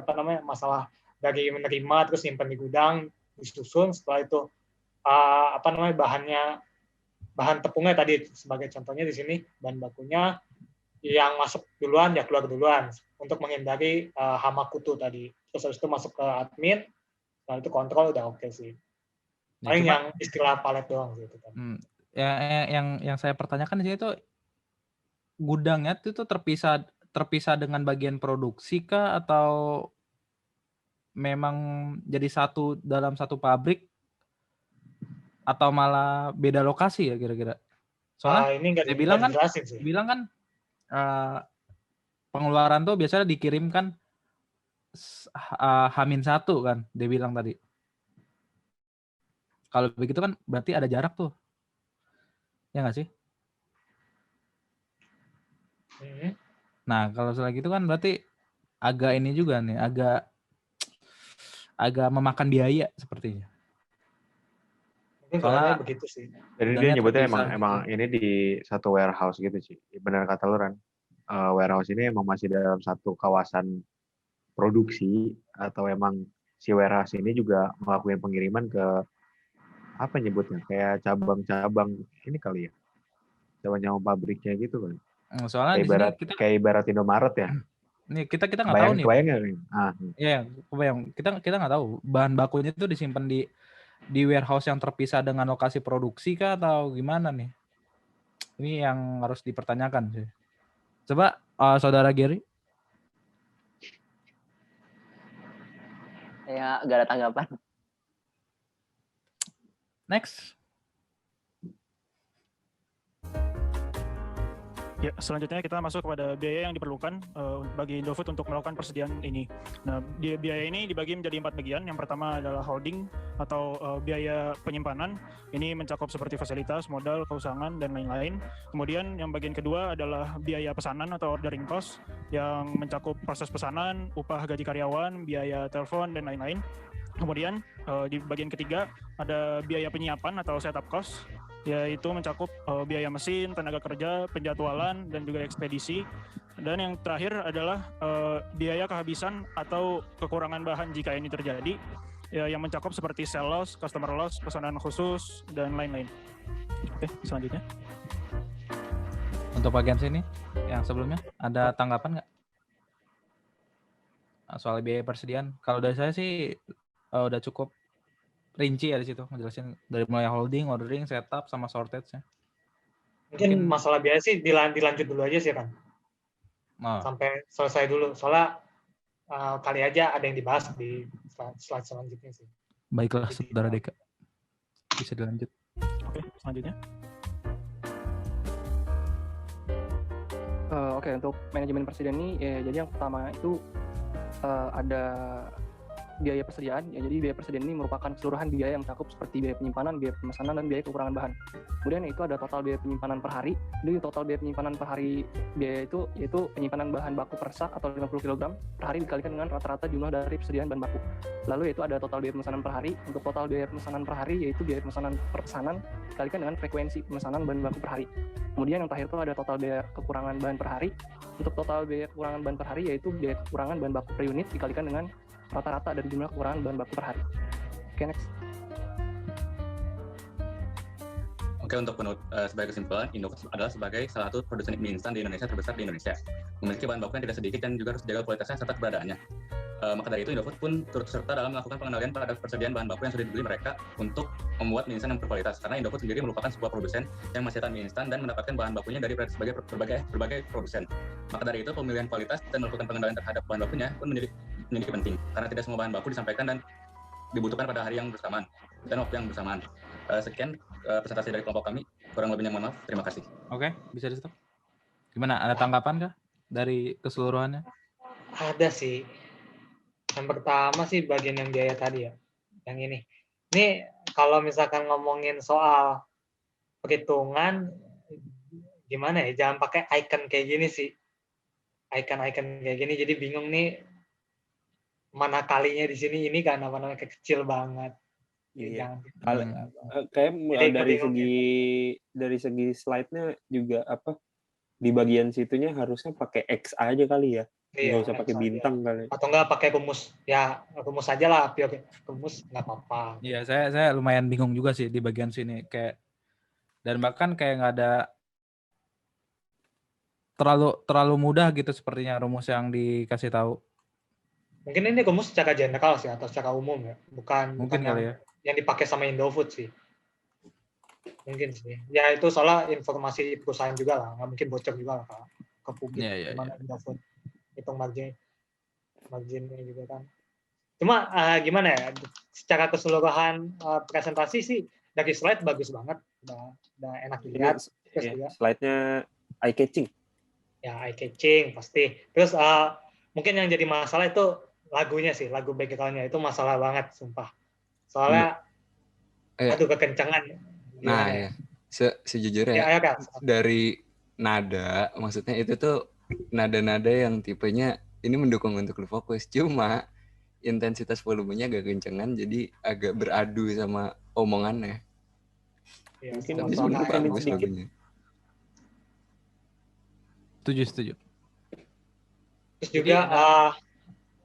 masalah dari menerima terus simpan di gudang, disusun, setelah itu bahan tepungnya tadi sebagai contohnya di sini, bahan bakunya yang masuk duluan ya keluar duluan untuk menghindari hama kutu tadi. Terus habis itu masuk ke admin, setelah itu kontrol udah oke sih. Paling yang istilah palet doang gitu kan. Yang saya pertanyakan di sini tuh gudangnya itu terpisah dengan bagian produksi kah atau memang jadi satu dalam satu pabrik atau malah beda lokasi ya kira-kira? Soalnya ini dia bilang kan pengeluaran tuh biasanya dikirimkan H-1 kan, dia bilang tadi. Kalau begitu kan berarti ada jarak tuh. Ya nggak sih? Nah, kalau setelah gitu kan berarti agak ini juga nih, agak memakan biaya sepertinya. Soalnya begitu sih. Jadi dia nyebutnya emang ini di satu warehouse gitu sih. Benar kata lu Ran. Warehouse ini emang masih dalam satu kawasan produksi atau emang si warehouse ini juga melakukan pengiriman ke apa nyebutnya, kayak cabang-cabang ini kali ya, cabang-cabang pabriknya gitu kan. Soalnya kayak ibarat Indomaret ya. Nih kita nggak tahu nih. Kebayang nih. Iya, kebayang. Kita nggak tahu bahan bakunya itu disimpan di warehouse yang terpisah dengan lokasi produksi kah atau gimana nih? Ini yang harus dipertanyakan sih. Coba saudara Gary. Ya, nggak ada tanggapan. Next. Ya, selanjutnya kita masuk kepada biaya yang diperlukan bagi Indofood untuk melakukan persediaan ini. Nah, biaya ini dibagi menjadi 4 bagian. Yang pertama adalah holding atau biaya penyimpanan. Ini mencakup seperti fasilitas, modal, keusahaan, dan lain-lain. Kemudian yang bagian kedua adalah biaya pesanan atau ordering cost yang mencakup proses pesanan, upah gaji karyawan, biaya telepon, dan lain-lain. Kemudian di bagian ketiga ada biaya penyiapan atau setup cost, yaitu mencakup biaya mesin, tenaga kerja, penjadwalan, dan juga ekspedisi. Dan yang terakhir adalah biaya kehabisan atau kekurangan bahan jika ini terjadi, yang mencakup seperti sell loss, customer loss, pesanan khusus, dan lain-lain. Oke, selanjutnya. Untuk bagian sini, yang sebelumnya, ada tanggapan nggak? Soal biaya persediaan. Kalau dari saya sih udah cukup rinci ya di situ, ngejelasin dari mulai holding, ordering, setup, sama shortage-nya. Mungkin masalah biaya sih dilanjut dulu aja sih kan. Sampai selesai dulu. Soalnya kali aja ada yang dibahas di slide selanjutnya sih. Baiklah, saudara Deka. Bisa dilanjut. Oke, selanjutnya. Oke, untuk manajemen persediaan ini, jadi yang pertama itu ada biaya persediaan. Ya, jadi biaya persediaan ini merupakan keseluruhan biaya yang mencakup seperti biaya penyimpanan, biaya pemesanan, dan biaya kekurangan bahan. Kemudian itu ada total biaya penyimpanan per hari. Jadi total biaya penyimpanan per hari biaya itu yaitu penyimpanan bahan baku per sak atau 50 kg per hari dikalikan dengan rata-rata jumlah dari persediaan bahan baku. Lalu itu ada total biaya pemesanan per hari. Untuk total biaya pemesanan per hari yaitu biaya pemesanan per pesanan dikalikan dengan frekuensi pemesanan bahan baku per hari. Kemudian yang terakhir itu ada total biaya kekurangan bahan per hari. Untuk total biaya kekurangan bahan per hari yaitu biaya kekurangan bahan baku per unit dikalikan dengan rata-rata dari jumlah kekurangan bahan baku per hari. Oke, next. Oke, untuk sebagai kesimpulan, Indofood adalah sebagai salah satu produsen mie instan di Indonesia terbesar di Indonesia. Memiliki bahan baku yang tidak sedikit dan juga harus dijaga kualitasnya serta keberadaannya. Maka dari itu, Indofood pun turut serta dalam melakukan pengendalian pada persediaan bahan baku yang sudah dibeli mereka untuk membuat mie instan yang berkualitas. Karena Indofood sendiri merupakan sebuah produsen yang menghasilkan mie instan dan mendapatkan bahan bakunya dari berbagai produsen. Maka dari itu, pemilihan kualitas dan melakukan pengendalian terhadap bahan bakunya pun menjadi penting. Karena tidak semua bahan baku disampaikan dan dibutuhkan pada hari yang bersamaan dan waktu yang bersamaan. Sekian presentasi dari kelompok kami. Kurang lebihnya mohon maaf. Terima kasih. Oke, bisa di stop. Gimana? Ada tanggapan kah dari keseluruhannya? Ada sih. Yang pertama sih bagian yang biaya tadi ya. Yang ini. Ini kalau misalkan ngomongin soal perhitungan, gimana ya? Jangan pakai icon kayak gini sih. Icon-icon kayak gini. Jadi bingung nih mana kalinya di sini ini kan apa namanya kecil banget. Iya. Kayak dari segi slide-nya juga apa di bagian situnya harusnya pakai X aja kali ya. Nggak usah pakai bintang kali. Atau enggak pakai rumus. Ya, rumus aja lah, rumus nggak apa-apa. Iya, saya lumayan bingung juga sih di bagian sini kayak dan bahkan kayak nggak ada terlalu mudah gitu sepertinya rumus yang dikasih tahu. Mungkin ini rumus secara general sih atau secara umum ya, bukan kali ya. Yang dipakai sama Indofood sih. Mungkin sih. Ya itu soalnya informasi perusahaan juga lah, nggak mungkin bocor juga lah ke publik gimana Indofood hitung marginnya juga kan. Cuma gimana ya, secara keseluruhan presentasi sih dari slide bagus banget, udah enak dilihat. Slide-nya eye catching. Ya eye catching pasti. Terus mungkin yang jadi masalah itu lagunya sih, lagu background-nya itu masalah banget, sumpah. Soalnya aduh kekencangan. Nah ya, sejujurnya dari nada, maksudnya itu tuh nada-nada yang tipenya ini mendukung untuk lu fokus, cuma intensitas volumenya agak kencangan, jadi agak beradu sama omongannya. Ya, mungkin tapi sebenarnya bagus sedikit. lagunya. Setuju. Terus juga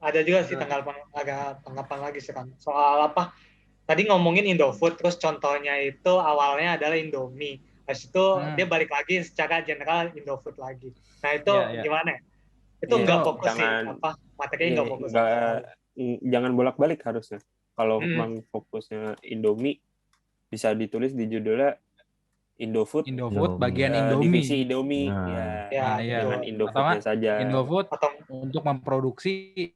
ada juga sih tanggapan lagi sekarang soal apa? Tadi ngomongin Indofood, terus contohnya itu awalnya adalah Indomie. Habis itu dia balik lagi secara general Indofood lagi. Nah itu gimana? Itu nggak fokus sih, materinya nggak fokus. Jangan bolak-balik harusnya. Kalau memang fokusnya Indomie, bisa ditulis di judulnya Indofood bagian Indomie. Divisi Indomie. Jangan Indofoodnya saja. Indofood untuk memproduksi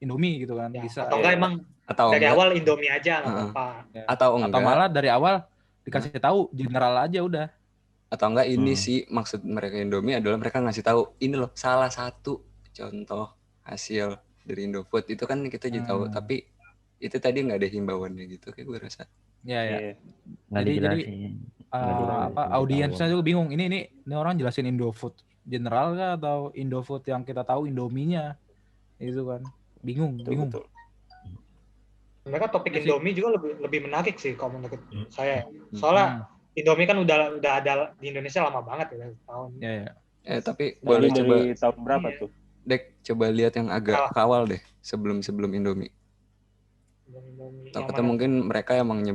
Indomie gitu kan. Bisa. Atau enggak emang dari awal Indomie aja nggak apa-apa. Atau malah dari awal dikasih tahu general aja udah. Atau enggak ini sih maksud mereka Indomie adalah mereka ngasih tahu ini loh salah satu contoh hasil dari Indofood itu kan kita jadi tahu, tapi itu tadi nggak ada himbauannya gitu kayak gue rasa. Iya. Jadi audiensnya juga bingung ini orang jelasin Indofood general kah atau Indofood yang kita tahu Indominya itu kan bingung. Mereka topik Indomie juga lebih menarik sih kalau menurut saya. Soalnya Indomie kan udah ada di Indonesia lama banget ya tahun. Iya. Tapi boleh dari tahun berapa tuh? Dek, coba lihat yang agak kawal deh sebelum Indomie. Atau mungkin mereka emang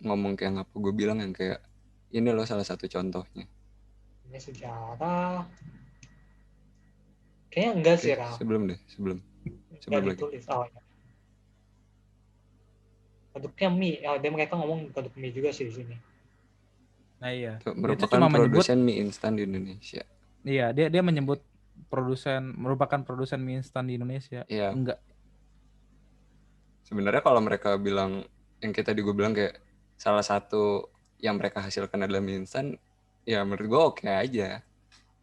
ngomong kayak apa gue bilang yang kayak ini loh salah satu contohnya. Ini sejarah. Kayaknya enggak sih, Ram. Sebelum lagi. Ditulis awalnya. Produknya mie. Dia mereka ngomong produk mie juga sih di sini. Nah iya. Merupakan produsen mie instan di Indonesia. Iya, dia menyebut merupakan produsen mie instan di Indonesia. Iya. Enggak. Sebenarnya kalau mereka bilang yang kita gue bilang kayak salah satu yang mereka hasilkan adalah mie instan, ya menurut gue oke aja.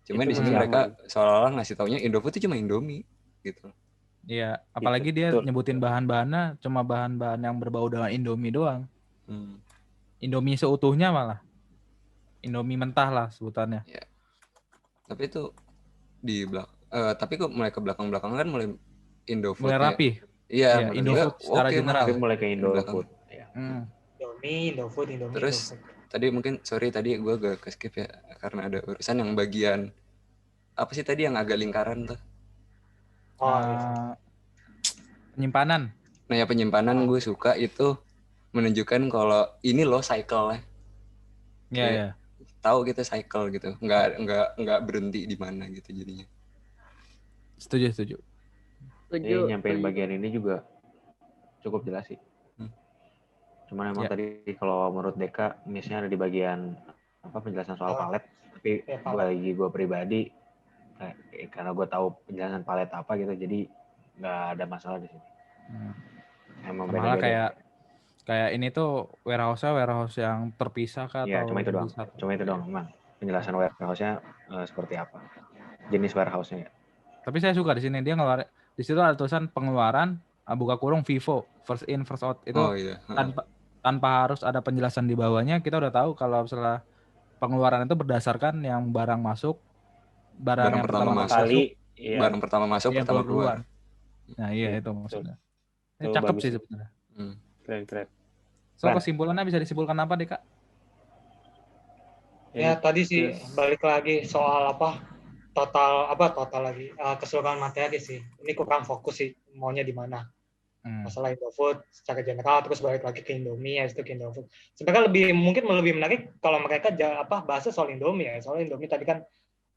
Cuma di sini mereka seolah-olah ngasih taunya Indofood itu cuma Indomie gitu. Iya, apalagi dia nyebutin bahan-bahannya cuma bahan-bahan yang berbau dengan Indomie doang. Indomie seutuhnya malah. Indomie mentah lah sebutannya. Ya. Tapi itu di tapi kok mulai ke belakang-belakang kan mulai Indofood. Mulai rapi. Iya, Indofood secara general. Mulai ke Indofood. Indofood. Terus tadi mungkin tadi gue agak ke-skip ya karena ada urusan yang bagian apa sih tadi yang agak lingkaran tuh? Penyimpanan. Nah ya penyimpanan gue suka itu menunjukkan kalau ini loh cycle-nya. Iya, Kayak iya. tahu gitu cycle gitu, nggak berhenti di mana gitu jadinya. Setuju. Jadi nyampein bagian ini juga cukup jelas sih. Cuman emang Ya. tadi kalau menurut Deka, misalnya ada di bagian penjelasan soal palet, tapi ya, palet. bagi gue pribadi, karena gue tahu penjelasan palet apa gitu, jadi nggak ada masalah di sini. Emang Malah beda-beda. kayak ini tuh warehouse yang terpisah kah Iya, atau cuma itu doang. Cuma itu doang, emang. Penjelasan warehouse-nya seperti apa. Jenis warehouse-nya. Tapi saya suka di sini dia ngeluarin, di situ ada tulisan pengeluaran buka kurung FIFO, first in first out. Itu Oh, iya. tanpa harus ada penjelasan di bawahnya, kita udah tahu kalau misalnya pengeluaran itu berdasarkan yang barang masuk, barang yang pertama masuk, barang pertama masuk, yang pertama keluar. Nah, iya itu maksudnya. Ini cakep sih sebenarnya. Keren. So kesimpulannya bisa disimpulkan apa deh, Kak? Ya tadi sih balik lagi soal total lagi keseluruhan materi sih. Ini kurang fokus sih maunya di mana. Masalah Indofood secara general, terus balik lagi ke Indomie, ya itu ke Indofood. Sebenarnya mungkin lebih menarik kalau mereka bahasa soal Indomie ya. Soal Indomie tadi kan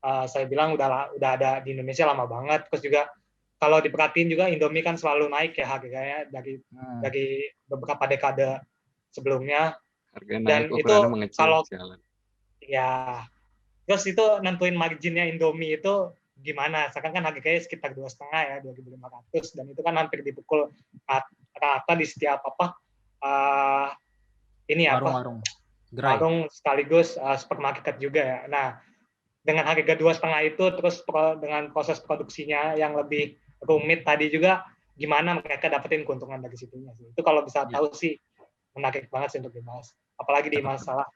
saya bilang udah ada di Indonesia lama banget. Terus juga kalau diperhatiin juga Indomie kan selalu naik ya harganya dari beberapa dekade sebelumnya. Harganya Dan naik, itu mengecil, kalau jalan. ya terus itu nentuin marginnya Indomie itu gimana? Sekarang kan harganya sekitar 2,5 ya, 2.500, dan itu kan hampir dipukul rata di setiap warung sekaligus supermarket juga ya. Nah, dengan harga 2,5 itu terus dengan proses produksinya yang lebih rumit tadi juga, gimana mereka dapetin keuntungan dari situnya sih. Itu kalau bisa tahu sih menarik banget sih untuk dibahas. Apalagi di masalah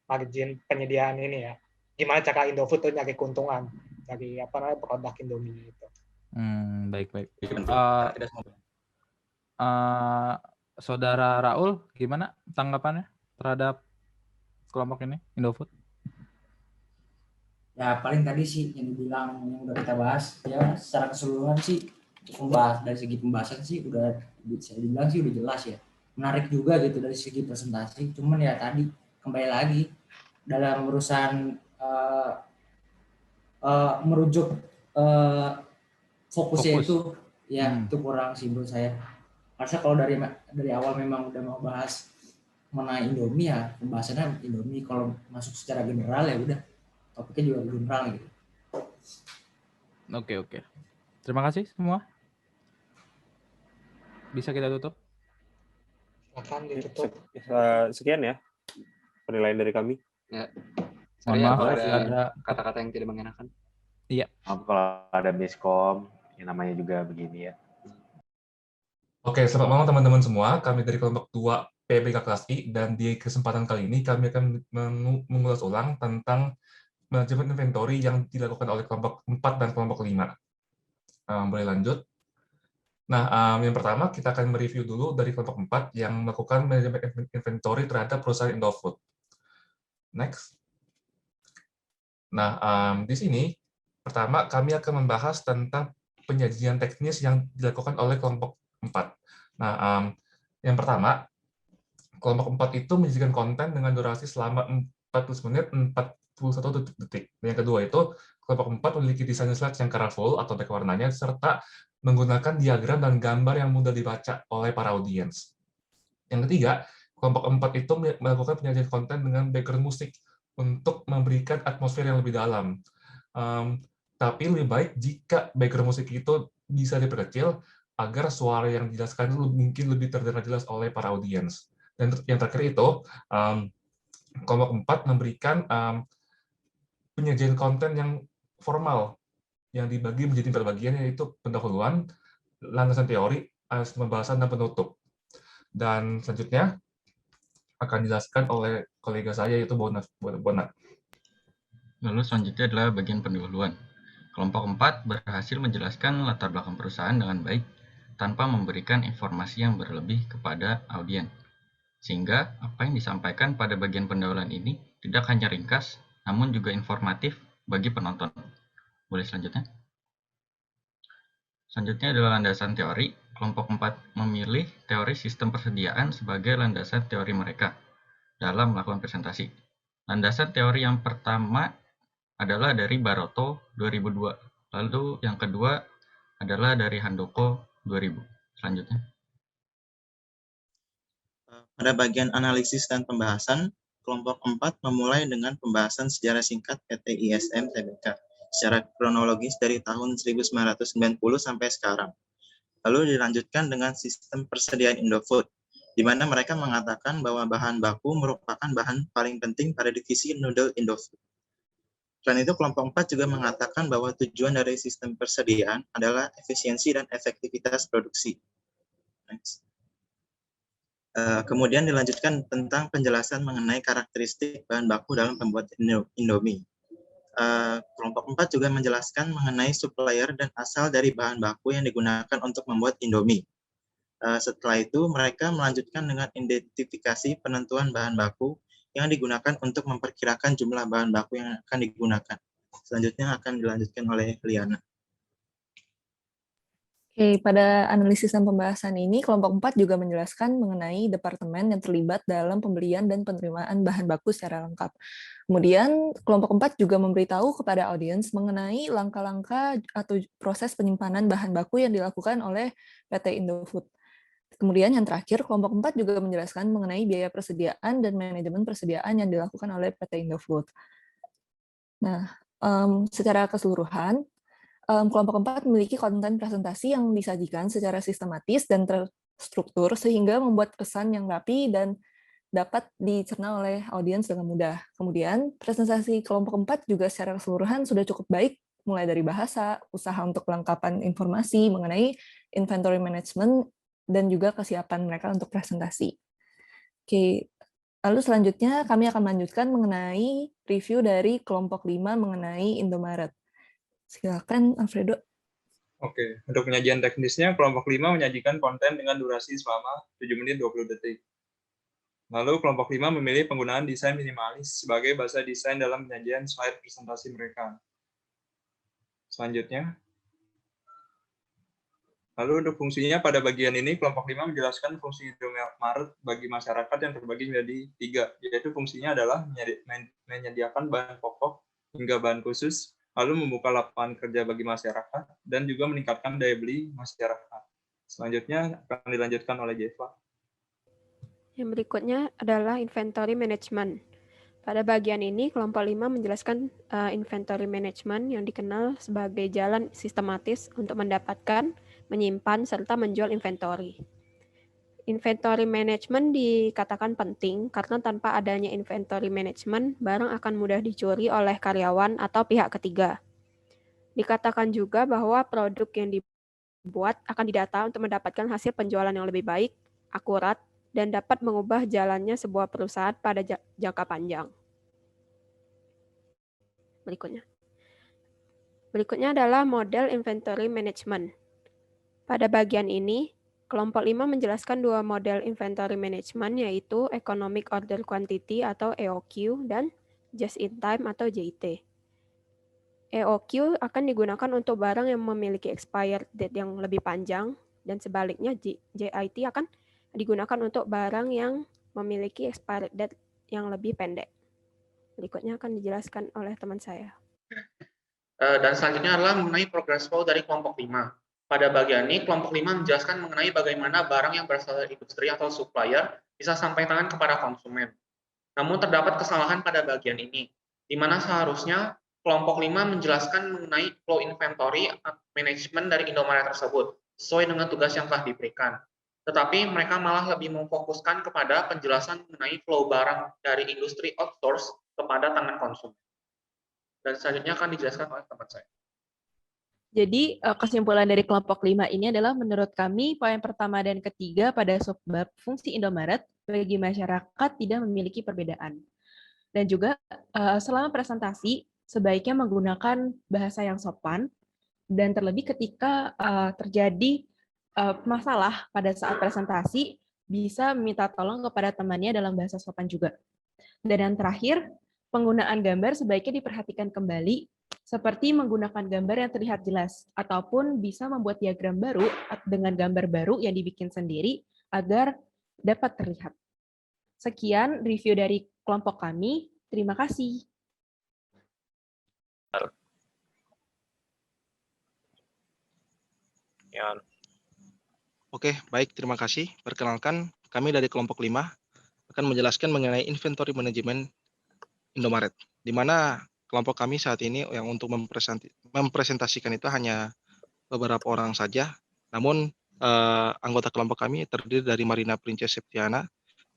margin penyediaan ini ya. Gimana cara Indofood tuh nyari keuntungan dari produk Indomie itu. Baik. Saudara Raul, gimana tanggapannya terhadap kelompok ini, Indofood? Ya paling tadi sih yang dibilang yang udah kita bahas ya, secara keseluruhan sih dari segi pembahasan sih udah bisa dibilang sih udah jelas ya, menarik juga gitu dari segi presentasi. Cuman ya tadi kembali lagi dalam urusan merujuk fokusnya itu ya itu kurang sih menurut saya. Karena kalau dari awal memang udah mau bahas mengenai Indomie ya pembahasannya Indomie, kalau masuk secara general ya udah topiknya juga general gitu. Oke. Terima kasih semua. Bisa kita tutup? Silakan ditutup. Sekian ya penilaian dari kami. Ya. Mohon maaf ada kata-kata yang tidak mengenakan. Iya. Kalau ada miskom, yang namanya juga begini ya. Oke, selamat malam teman-teman semua. Kami dari kelompok 2 PBK kelas I, dan di kesempatan kali ini kami akan mengulas ulang tentang manajemen inventory yang dilakukan oleh kelompok 4 dan kelompok 5. Boleh lanjut. Nah, yang pertama kita akan mereview dulu dari kelompok 4 yang melakukan manajemen inventory terhadap perusahaan Indofood. Next. Nah, di sini pertama kami akan membahas tentang penyajian teknis yang dilakukan oleh kelompok 4. Nah, yang pertama, kelompok 4 itu menyajikan konten dengan durasi selama 40 menit 41 detik. Yang kedua itu, kelompok 4 memiliki desain slides yang colorful atau baik warnanya, serta menggunakan diagram dan gambar yang mudah dibaca oleh para audiens. Yang ketiga, kelompok 4 itu melakukan penyajian konten dengan background musik untuk memberikan atmosfer yang lebih dalam. Tapi lebih baik jika background musik itu bisa diperkecil agar suara yang dijelaskan itu mungkin lebih terdengar jelas oleh para audiens. Dan yang terakhir itu, kelompok 4 memberikan penyajian konten yang formal yang dibagi menjadi 4 bagian, yaitu pendahuluan, landasan teori, pembahasan, dan penutup. Dan selanjutnya akan dijelaskan oleh kolega saya, yaitu Bonat. Lalu selanjutnya adalah bagian pendahuluan. Kelompok 4 berhasil menjelaskan latar belakang perusahaan dengan baik tanpa memberikan informasi yang berlebih kepada audiens. Sehingga apa yang disampaikan pada bagian pendahuluan ini tidak hanya ringkas, namun juga informatif bagi penonton. Boleh selanjutnya? Selanjutnya adalah landasan teori. Kelompok 4 memilih teori sistem persediaan sebagai landasan teori mereka dalam melakukan presentasi. Landasan teori yang pertama adalah dari Baroto 2002. Lalu yang kedua adalah dari Handoko 2000. Selanjutnya. Pada bagian analisis dan pembahasan, kelompok 4 memulai dengan pembahasan sejarah singkat PT ISM Tbk secara kronologis dari tahun 1990 sampai sekarang. Lalu dilanjutkan dengan sistem persediaan Indofood, di mana mereka mengatakan bahwa bahan baku merupakan bahan paling penting pada divisi noodle Indofood. Selain itu, kelompok 4 juga mengatakan bahwa tujuan dari sistem persediaan adalah efisiensi dan efektivitas produksi. Next. Kemudian dilanjutkan tentang penjelasan mengenai karakteristik bahan baku dalam pembuatan Indomie. Kelompok 4 juga menjelaskan mengenai supplier dan asal dari bahan baku yang digunakan untuk membuat Indomie. Setelah itu, mereka melanjutkan dengan identifikasi penentuan bahan baku yang digunakan untuk memperkirakan jumlah bahan baku yang akan digunakan. Selanjutnya akan dilanjutkan oleh Liana. Oke, pada analisis dan pembahasan ini, kelompok 4 juga menjelaskan mengenai departemen yang terlibat dalam pembelian dan penerimaan bahan baku secara lengkap. Kemudian, kelompok 4 juga memberitahu kepada audiens mengenai langkah-langkah atau proses penyimpanan bahan baku yang dilakukan oleh PT Indofood. Kemudian yang terakhir, kelompok 4 juga menjelaskan mengenai biaya persediaan dan manajemen persediaan yang dilakukan oleh PT Indofood. Nah, secara keseluruhan, kelompok 4 memiliki konten presentasi yang disajikan secara sistematis dan terstruktur sehingga membuat pesan yang rapi dan dapat dicerna oleh audiens dengan mudah. Kemudian, presentasi kelompok 4 juga secara keseluruhan sudah cukup baik, mulai dari bahasa, usaha untuk kelengkapan informasi mengenai inventory management, dan juga kesiapan mereka untuk presentasi. Oke, lalu selanjutnya kami akan melanjutkan mengenai review dari kelompok 5 mengenai Indomaret. Silakan, Alfredo. Oke, untuk penyajian teknisnya, kelompok 5 menyajikan konten dengan durasi selama 7 menit 20 detik. Lalu, kelompok 5 memilih penggunaan desain minimalis sebagai bahasa desain dalam penyajian slide presentasi mereka. Selanjutnya. Lalu, untuk fungsinya pada bagian ini, kelompok 5 menjelaskan fungsi Indomaret bagi masyarakat yang terbagi menjadi 3, yaitu fungsinya adalah menyediakan bahan pokok hingga bahan khusus, lalu membuka lapangan kerja bagi masyarakat, dan juga meningkatkan daya beli masyarakat. Selanjutnya akan dilanjutkan oleh Jeva. Yang berikutnya adalah inventory management. Pada bagian ini, kelompok 5 menjelaskan inventory management yang dikenal sebagai jalan sistematis untuk mendapatkan, menyimpan, serta menjual inventory. Inventory management dikatakan penting karena tanpa adanya inventory management, barang akan mudah dicuri oleh karyawan atau pihak ketiga. Dikatakan juga bahwa produk yang dibuat akan didata untuk mendapatkan hasil penjualan yang lebih baik, akurat, dan dapat mengubah jalannya sebuah perusahaan pada jangka panjang. Berikutnya adalah model inventory management. Pada bagian ini, kelompok 5 menjelaskan dua model inventory management, yaitu Economic Order Quantity atau EOQ dan Just in Time atau JIT. EOQ akan digunakan untuk barang yang memiliki expired date yang lebih panjang, dan sebaliknya JIT akan digunakan untuk barang yang memiliki expired date yang lebih pendek. Berikutnya akan dijelaskan oleh teman saya. Dan selanjutnya adalah mengenai progress flow dari kelompok 5. Pada bagian ini, kelompok 5 menjelaskan mengenai bagaimana barang yang berasal dari industri atau supplier bisa sampai tangan kepada konsumen. Namun terdapat kesalahan pada bagian ini, di mana seharusnya kelompok 5 menjelaskan mengenai flow inventory management dari Indomaret tersebut, sesuai dengan tugas yang telah diberikan. Tetapi mereka malah lebih memfokuskan kepada penjelasan mengenai flow barang dari industri outsource kepada tangan konsumen. Dan selanjutnya akan dijelaskan oleh teman saya. Jadi, kesimpulan dari kelompok 5 ini adalah menurut kami, poin pertama dan ketiga pada subbab fungsi Indomaret bagi masyarakat tidak memiliki perbedaan. Dan juga, selama presentasi, sebaiknya menggunakan bahasa yang sopan, dan terlebih ketika terjadi masalah pada saat presentasi, bisa meminta tolong kepada temannya dalam bahasa sopan juga. Dan yang terakhir, penggunaan gambar sebaiknya diperhatikan kembali, seperti menggunakan gambar yang terlihat jelas, ataupun bisa membuat diagram baru dengan gambar baru yang dibikin sendiri agar dapat terlihat. Sekian review dari kelompok kami. Terima kasih. Ya. Oke, baik, terima kasih. Perkenalkan, kami dari kelompok 5 akan menjelaskan mengenai inventory management Indomaret, di mana kelompok kami saat ini yang untuk mempresentasikan itu hanya beberapa orang saja. Namun anggota kelompok kami terdiri dari Marina Princess Septiana,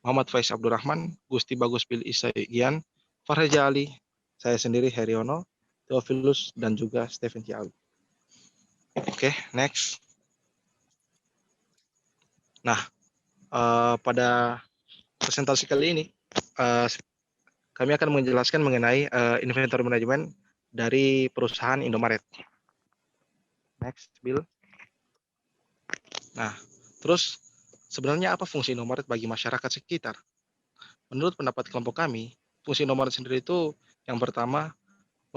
Muhammad Faiz Abdurrahman, Gusti Bagus Bil Isaian, Farheja Ali, saya sendiri Heriono, Theophilus, dan juga Stephen Ciawi. Oke, next. Nah, pada presentasi kali ini, kami akan menjelaskan mengenai inventory management dari perusahaan Indomaret. Next, Bill. Nah, terus sebenarnya apa fungsi Indomaret bagi masyarakat sekitar? Menurut pendapat kelompok kami, fungsi Indomaret sendiri itu yang pertama,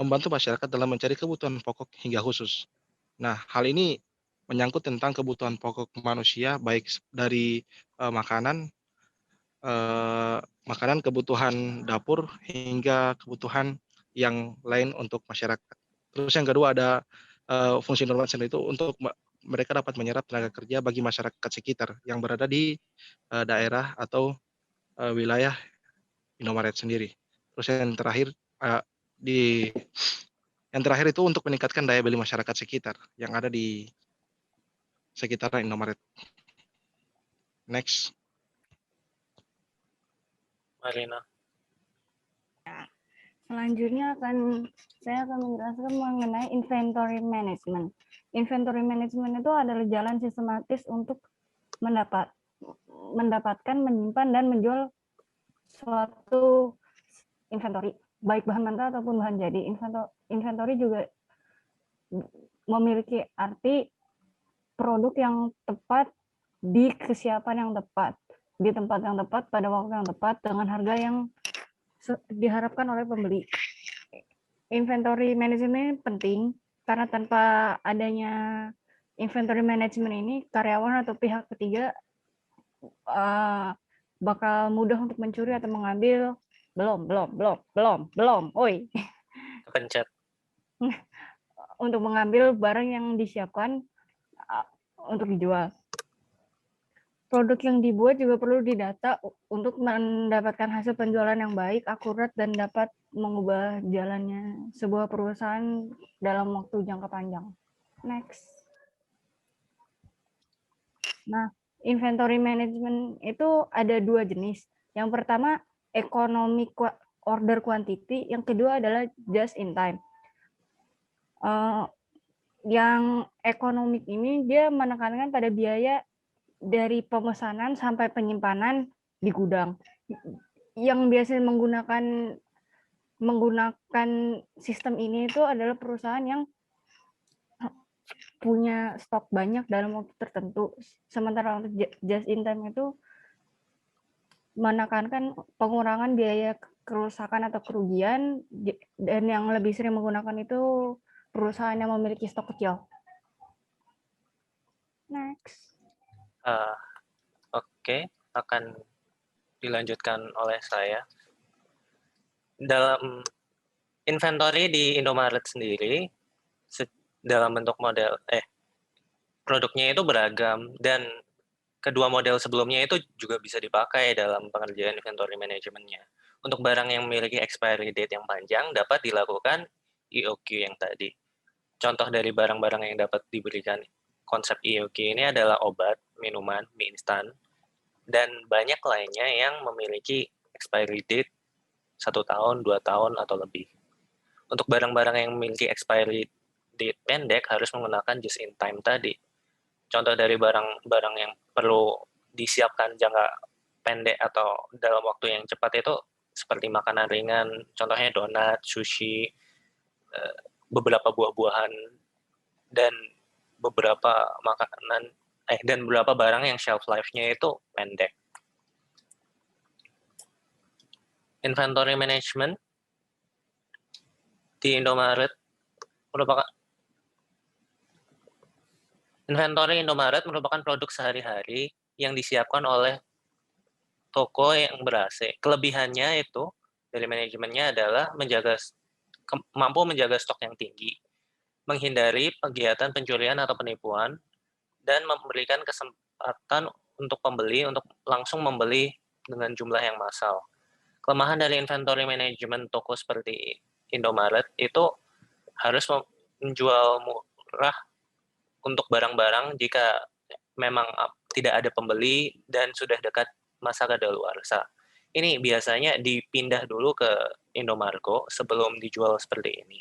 membantu masyarakat dalam mencari kebutuhan pokok hingga khusus. Nah, hal ini menyangkut tentang kebutuhan pokok manusia, baik dari makanan, kebutuhan dapur, hingga kebutuhan yang lain untuk masyarakat. Terus yang kedua ada fungsi Indomaret sendiri itu untuk mereka dapat menyerap tenaga kerja bagi masyarakat sekitar yang berada di daerah atau wilayah Indomaret sendiri. Terus yang terakhir itu untuk meningkatkan daya beli masyarakat sekitar yang ada di sekitar Indomaret. Next. Marina. Selanjutnya saya akan menjelaskan mengenai inventory management. Inventory management itu adalah jalan sistematis untuk mendapatkan, menyimpan, dan menjual suatu inventory, baik bahan mentah ataupun bahan jadi. Inventory juga memiliki arti produk yang tepat di kesiapan yang tepat, di tempat yang tepat, pada waktu yang tepat, dengan harga yang diharapkan oleh pembeli. Inventory management penting karena tanpa adanya inventory management ini, karyawan atau pihak ketiga bakal mudah untuk mencuri atau mengambil Kepencet. untuk mengambil barang yang disiapkan untuk dijual. Produk yang dibuat juga perlu didata untuk mendapatkan hasil penjualan yang baik, akurat, dan dapat mengubah jalannya sebuah perusahaan dalam waktu jangka panjang. Next. Nah, inventory management itu ada dua jenis. Yang pertama, economic order quantity. Yang kedua adalah just in time. Yang ekonomik ini dia menekankan pada biaya dari pemesanan sampai penyimpanan di gudang. Yang biasanya menggunakan sistem ini itu adalah perusahaan yang punya stok banyak dalam waktu tertentu. Sementara untuk just in time itu menekankan pengurangan biaya kerusakan atau kerugian, dan yang lebih sering menggunakan itu perusahaan yang memiliki stok kecil. Next. Oke, akan dilanjutkan oleh saya. Dalam inventory di Indomaret sendiri, dalam bentuk model produknya itu beragam, dan kedua model sebelumnya itu juga bisa dipakai dalam pengerjaan inventory manajemennya. Untuk barang yang memiliki expiry date yang panjang dapat dilakukan EOQ yang tadi. Contoh dari barang-barang yang dapat diberikan konsep EOQ ini adalah obat, minuman, mie instan, dan banyak lainnya yang memiliki expiry date 1 tahun, 2 tahun, atau lebih. Untuk barang-barang yang memiliki expiry date pendek harus menggunakan just in time tadi. Contoh dari barang-barang yang perlu disiapkan jangka pendek atau dalam waktu yang cepat itu seperti makanan ringan, contohnya donat, sushi, beberapa buah-buahan, dan beberapa makanan dan beberapa barang yang shelf life-nya itu pendek. Inventory management di Indomaret merupakan produk sehari-hari yang disiapkan oleh toko yang ber-AC. Kelebihannya itu dari manajemennya adalah mampu menjaga stok yang tinggi, menghindari kegiatan pencurian atau penipuan, dan memberikan kesempatan untuk pembeli untuk langsung membeli dengan jumlah yang massal. Kelemahan dari inventory management toko seperti Indomaret itu harus menjual murah untuk barang-barang jika memang tidak ada pembeli dan sudah dekat masa kadaluarsa. Ini biasanya dipindah dulu ke Indomargo sebelum dijual seperti ini.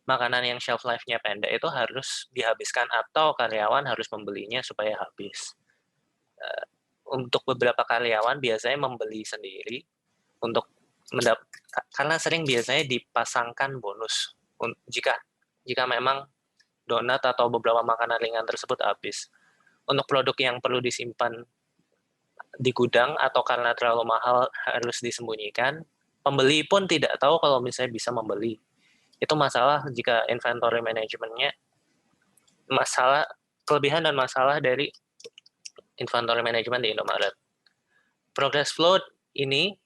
Makanan yang shelf life-nya pendek itu harus dihabiskan atau karyawan harus membelinya supaya habis. Untuk beberapa karyawan biasanya membeli sendiri untuk karena sering biasanya dipasangkan bonus jika memang donat atau beberapa makanan ringan tersebut habis. Untuk produk yang perlu disimpan di gudang atau karena terlalu mahal harus disembunyikan, pembeli pun tidak tahu kalau misalnya bisa membeli. Itu masalah jika inventory manajemennya, kelebihan dan masalah dari inventory management di Indomaret. Progress flow ini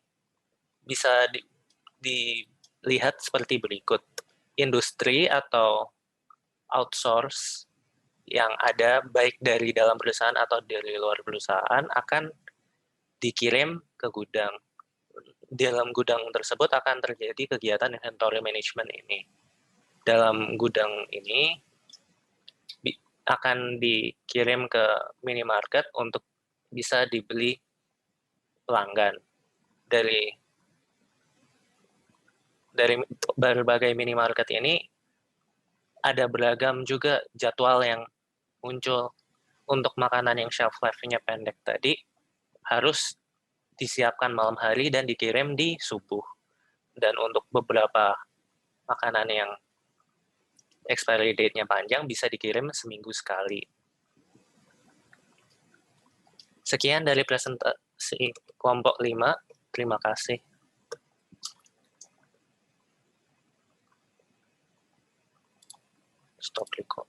bisa dilihat seperti berikut. Industri atau outsource yang ada baik dari dalam perusahaan atau dari luar perusahaan akan dikirim ke gudang. Dalam gudang tersebut akan terjadi kegiatan inventory management ini. Dalam gudang ini akan dikirim ke minimarket untuk bisa dibeli pelanggan. Dari berbagai minimarket ini ada beragam juga jadwal yang muncul. Untuk makanan yang shelf life-nya pendek tadi harus disiapkan malam hari dan dikirim di subuh. Dan untuk beberapa makanan yang expiry date-nya panjang bisa dikirim seminggu sekali. Sekian dari presentasi kelompok 5. Terima kasih. Stop record.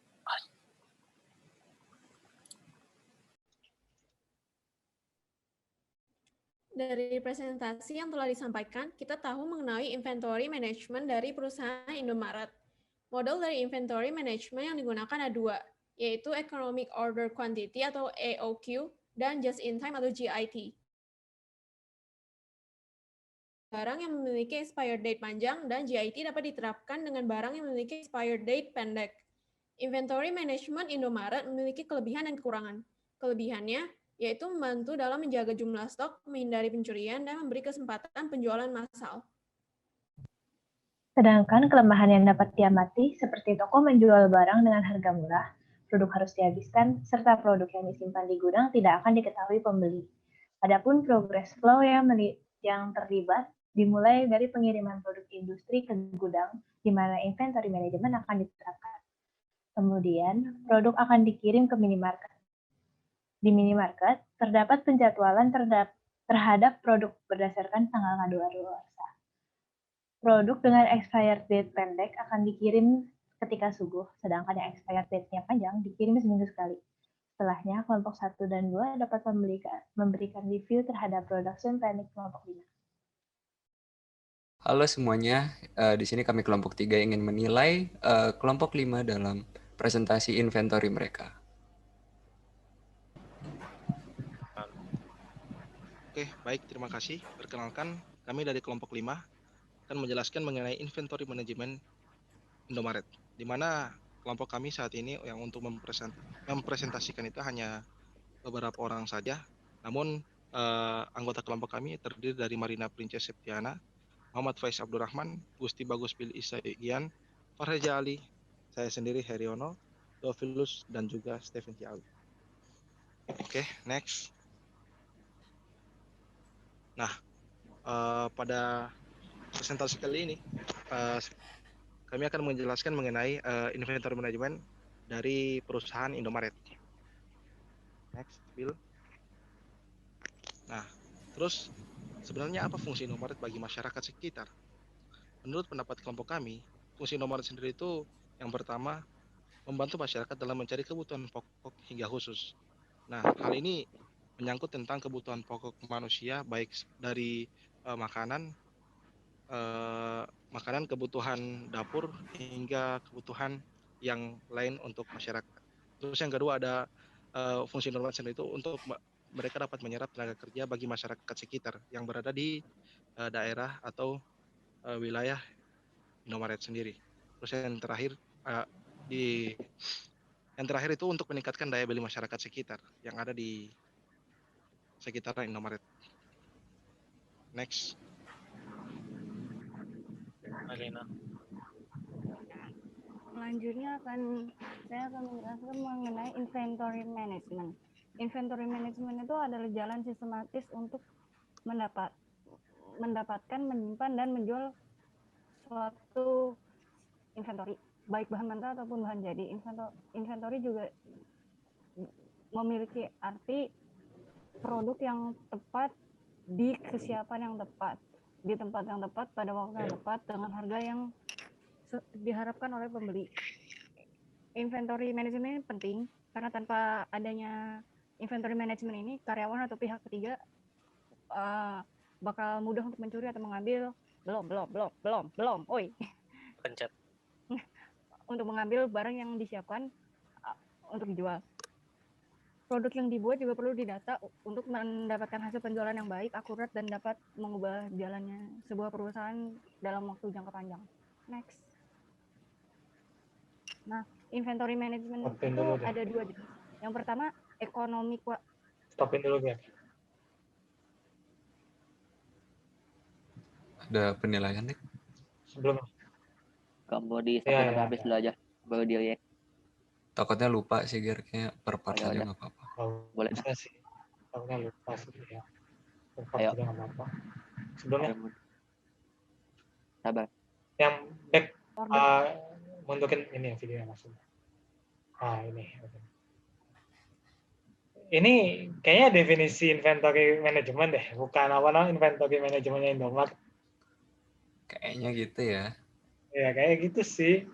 Dari presentasi yang telah disampaikan, kita tahu mengenai inventory management dari perusahaan Indomaret. Model dari inventory management yang digunakan ada 2, yaitu Economic Order Quantity atau EOQ dan Just in Time atau JIT. Barang yang memiliki expired date panjang dan JIT dapat diterapkan dengan barang yang memiliki expired date pendek. Inventory management Indomaret memiliki kelebihan dan kekurangan. Kelebihannya yaitu membantu dalam menjaga jumlah stok, menghindari pencurian, dan memberi kesempatan penjualan massal. Sedangkan kelemahan yang dapat diamati seperti toko menjual barang dengan harga murah, produk harus dihabiskan, serta produk yang disimpan di gudang tidak akan diketahui pembeli. Adapun progress flow yang terlibat dimulai dari pengiriman produk industri ke gudang, di mana inventory management akan diterapkan. Kemudian, produk akan dikirim ke minimarket. Di minimarket, terdapat penjadwalan terhadap produk berdasarkan tanggal kadaluarsa. Produk dengan expired date pendek akan dikirim ketika subuh, sedangkan yang expired date-nya panjang dikirim seminggu sekali. Setelahnya, kelompok 1 dan 2 dapat memberikan review terhadap production planning kelompok 5. Halo semuanya, di sini kami kelompok 3 ingin menilai kelompok 5 dalam presentasi inventory mereka. Oke, baik, terima kasih. Perkenalkan, kami dari kelompok 5 akan menjelaskan mengenai inventory management Indomaret, di mana kelompok kami saat ini yang untuk mempresentasikan itu hanya beberapa orang saja. Namun, anggota kelompok kami terdiri dari Marina Princess Septiana, Muhammad Faiz Abdurrahman, Gusti Bagus Bil Isaian, Farheja Ali, saya sendiri Heriono, Dovillus, dan juga Stephen Ciawi. Oke, next. Nah, pada presentasi kali ini, kami akan menjelaskan mengenai inventory management dari perusahaan Indomaret. Next, Bill. Nah, terus sebenarnya apa fungsi Indomaret bagi masyarakat sekitar? Menurut pendapat kelompok kami, fungsi Indomaret sendiri itu yang pertama, membantu masyarakat dalam mencari kebutuhan pokok hingga khusus. Nah, hal ini menyangkut tentang kebutuhan pokok manusia, baik dari makanan, makanan, kebutuhan dapur, hingga kebutuhan yang lain untuk masyarakat. Terus yang kedua ada fungsi Indomaret sendiri itu untuk mereka dapat menyerap tenaga kerja bagi masyarakat sekitar yang berada di daerah atau wilayah Indomaret sendiri. Terus yang terakhir itu untuk meningkatkan daya beli masyarakat sekitar yang ada di sekitar Indomaret. Next. Alina. Selanjutnya saya akan menjelaskan mengenai inventory management. Inventory management itu adalah jalan sistematis untuk mendapatkan, menyimpan, dan menjual suatu inventory, baik bahan mentah ataupun bahan jadi. Inventory juga memiliki arti produk yang tepat di kesiapan yang tepat, di tempat yang tepat, pada waktu yang tepat, dengan harga yang diharapkan oleh pembeli. Inventory management ini penting karena tanpa adanya inventory management ini, karyawan atau pihak ketiga bakal mudah untuk mencuri atau mengambil pencet untuk mengambil barang yang disiapkan untuk dijual. Produk yang dibuat juga perlu didata untuk mendapatkan hasil penjualan yang baik, akurat, dan dapat mengubah jalannya sebuah perusahaan dalam waktu jangka panjang. Next. Nah, inventory management itu ada dua jenis. Yang pertama, ekonomi. Stopin dulu, Biar. Ada penilaian, Dik? Sebelum. Kamu di stopin habis dulu aja, baru dilihat. Takutnya lupa sih, Ger. Kayaknya per part aja nggak apa-apa. Boleh. Bisa sih. Takutnya lupa sih. Ya. Per part aja nggak apa-apa. Sebelumnya. Sabar. Yang back mundurin ini videonya maksudnya. Ini. Ini kayaknya definisi inventory management deh, bukan inventory manajemennya Indomaret. Kayaknya gitu ya. Ya kayak gitu sih.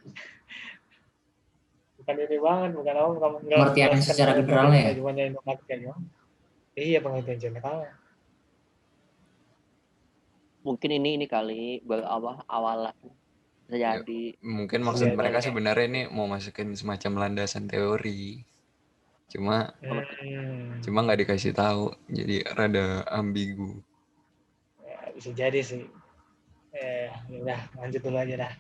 Bukan ini banget, bukan pengertian secara generalnya ya. Manajemennya Indomaret kayaknya. Iya, pengertian generalnya. Mungkin ini kali awal bisa jadi. Mungkin maksud mereka sebenarnya ini mau masukin semacam landasan teori. Cuma nggak dikasih tahu, jadi rada ambigu. Ya, bisa jadi sih. Udah lanjut dulu aja dah.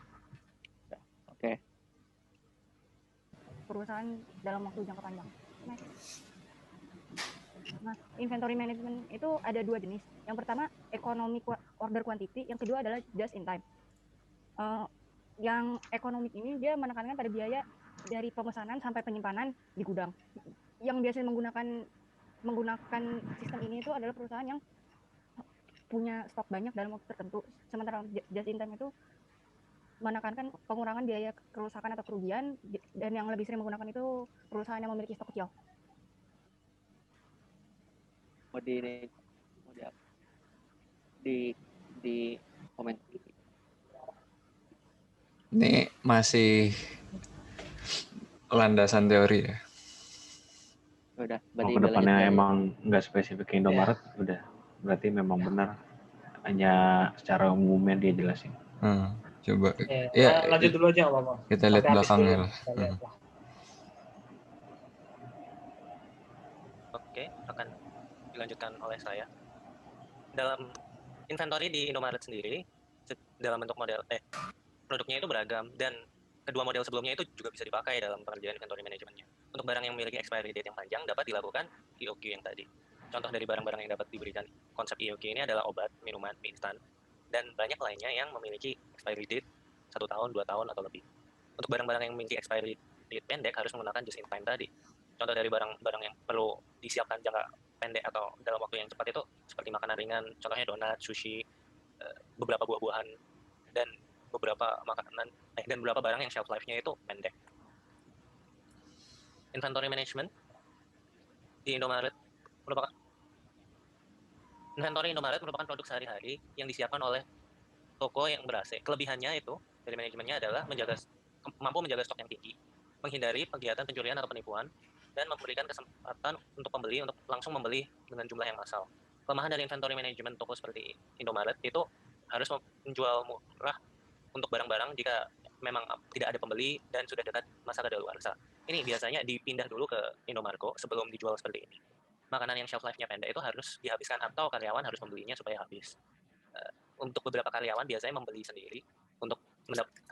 Oke. Perusahaan dalam waktu jangka panjang. Nah, inventory management itu ada dua jenis. Yang pertama, economic order quantity. Yang kedua adalah just in time. Yang ekonomik ini dia menekankan pada biaya dari pemesanan sampai penyimpanan di gudang. Yang biasanya menggunakan sistem ini itu adalah perusahaan yang punya stok banyak dalam waktu tertentu. Sementara just in time itu menekankan pengurangan biaya kerusakan atau kerugian, dan yang lebih sering menggunakan itu perusahaan yang memiliki stok kecil. Di komen. Ini masih landasan teori ya. Udah, ke depannya emang nggak spesifik Indomaret, udah berarti memang benar, hanya secara umumnya dia jelasin. Coba. Lanjut dulu aja nggak apa-apa. Kita lihat belakangnya lah. Oke, akan dilanjutkan oleh saya. Dalam inventory di Indomaret sendiri, dalam bentuk produknya itu beragam, dan kedua model sebelumnya itu juga bisa dipakai dalam pengerjaan inventory manajemennya. Untuk barang yang memiliki expiry date yang panjang dapat dilakukan EOQ yang tadi. Contoh dari barang-barang yang dapat diberikan konsep EOQ ini adalah obat, minuman, mie instan, dan banyak lainnya yang memiliki expiry date 1 tahun, 2 tahun, atau lebih. Untuk barang-barang yang memiliki expiry date pendek harus menggunakan just in time tadi. Contoh dari barang-barang yang perlu disiapkan jangka pendek atau dalam waktu yang cepat itu seperti makanan ringan, contohnya donat, sushi, beberapa buah-buahan, dan beberapa makanan dan beberapa barang yang shelf life-nya itu pendek. Inventory management di Indomaret merupakan produk sehari-hari yang disiapkan oleh toko yang ber-AC. Kelebihannya itu dari manajemennya adalah mampu menjaga stok yang tinggi, menghindari kegiatan pencurian atau penipuan, dan memberikan kesempatan untuk pembeli untuk langsung membeli dengan jumlah yang massal. Kelemahan dari inventory management toko seperti Indomaret itu harus menjual murah untuk barang-barang jika memang tidak ada pembeli dan sudah dekat masa kadaluarsa. Ini biasanya dipindah dulu ke Indomarko sebelum dijual seperti ini. Makanan yang shelf life-nya pendek itu harus dihabiskan atau karyawan harus membelinya supaya habis. Untuk beberapa karyawan biasanya membeli sendiri untuk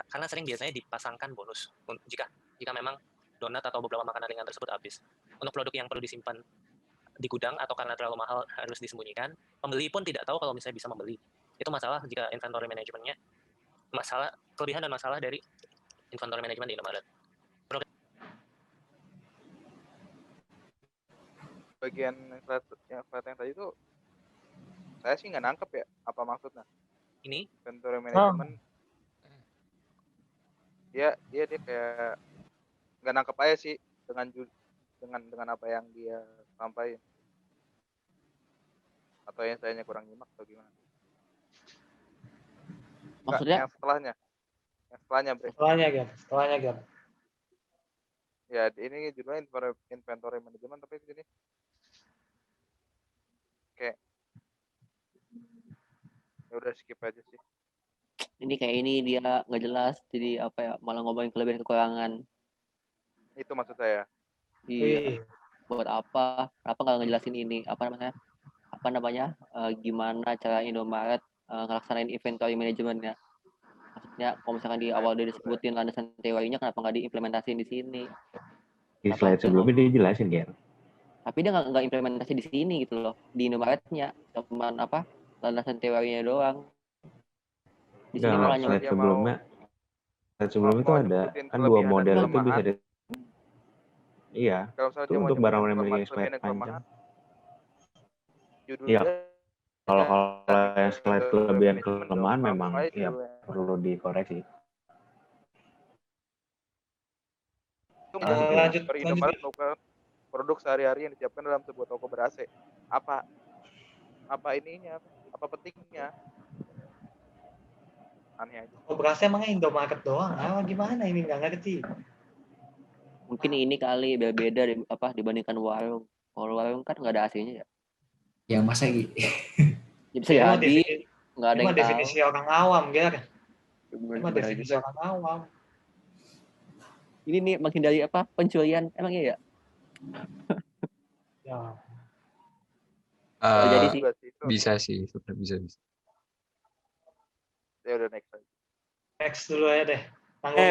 karena sering biasanya dipasangkan bonus jika memang donat atau beberapa makanan ringan tersebut habis. Untuk produk yang perlu disimpan di gudang atau karena terlalu mahal harus disembunyikan, pembeli pun tidak tahu kalau misalnya bisa membeli. Itu masalah jika inventory manajemennya, masalah kelebihan dan masalah dari inventory management di Indomaret. Bagian yang tadi itu saya sih nggak nangkep ya apa maksudnya. Ini inventory management. Dia kayak nggak nangkep aja sih dengan apa yang dia sampaikan. Atau yang sayanya kurang nyimak atau gimana? Maksudnya? Yang setelahnya, Bre. Setelahnya, Gap. Ya, ini judulnya inventory management, tapi di sini kayak ya udah skip aja sih. Ini kayak ini dia nggak jelas, jadi apa ya, malah ngomongin kelebihan kekurangan. Itu maksud saya. Iya. Buat apa? Kenapa nggak ngejelasin ini? Apa namanya? Gimana cara Indomaret ngelaksanain inventory manajemennya? Maksudnya, kalau misalkan di awal dia disebutin landasan teorinya, kenapa nggak diimplementasiin di sini? Di slide sebelumnya dia jelasin, Ger. Tapi dia nggak implementasi di sini gitu loh. Di Indomaretnya, cuman landasan teorinya doang. Di sini malah slide sebelumnya itu ada kan dua model itu bisa iya, itu untuk barang yang memiliki expired panjang. Iya, kalau yang slide kelebihan kelemahan memang ya perlu dikoreksi. Lanjut. Indomaret melakukan produk sehari-hari yang disiapkan dalam sebuah toko ber-AC. Apa ininya? Apa pentingnya? Aneh aja. Oh, berasa emangnya Indomaret doang? Gimana ini nggak ngerti. Mungkin ini kali beda dibandingkan warung. Kalau warung kan nggak ada AC-nya ya. Ya masa gitu. Ya bisa jadi nggak ada yang tahu. Definisi orang awam, Ger. Cuma definisi orang awam. Ini nih menghindari pencurian emangnya ya? Ya. Jadi sih. Bisa sih, bisa. Ya udah next aja. Next dulu aja deh.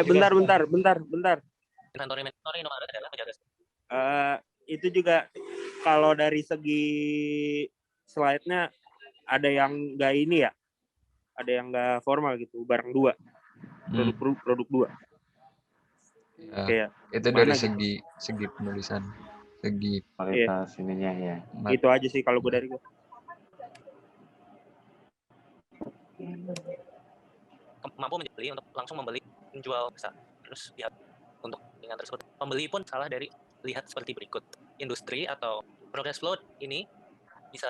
Bentar. Inventory Indomaret adalah menjaga. Itu juga kalau dari segi slide-nya ada yang nggak ini ya, ada yang nggak formal gitu, barang dua, produk dua. Ya, kayak itu dari segi penulisan, segi kualitas ininya ya. Itu aja sih kalau gue dari gue. Mampu membeli untuk langsung menjual besar. Terus ya untuk dengan tersebut pembeli pun salah dari lihat seperti berikut. Industri atau progress flow ini bisa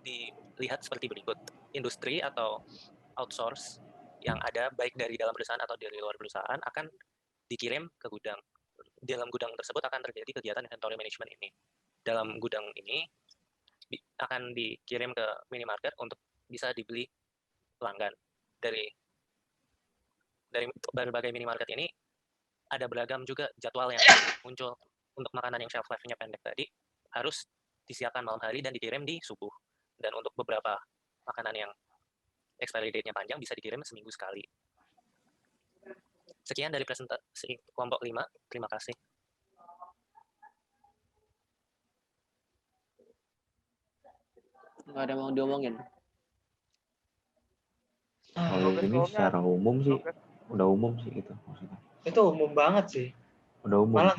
dilihat seperti berikut. Industri atau outsource yang ada baik dari dalam perusahaan atau dari luar perusahaan akan dikirim ke gudang. Dalam gudang tersebut akan terjadi kegiatan inventory management ini. Dalam gudang ini akan dikirim ke minimarket untuk bisa dibeli pelanggan. Dari berbagai minimarket ini ada beragam juga jadwal yang muncul. Untuk makanan yang shelf life-nya pendek tadi harus disiapkan malam hari dan dikirim di subuh. Dan untuk beberapa makanan yang expiry date-nya panjang bisa dikirim seminggu sekali. Sekian dari presentasi kelompok 5. Terima kasih. Nggak ada yang mau diomongin. Kalau ini secara umum sih, udah umum sih gitu maksudnya. Itu umum banget sih. Udah umum. Malah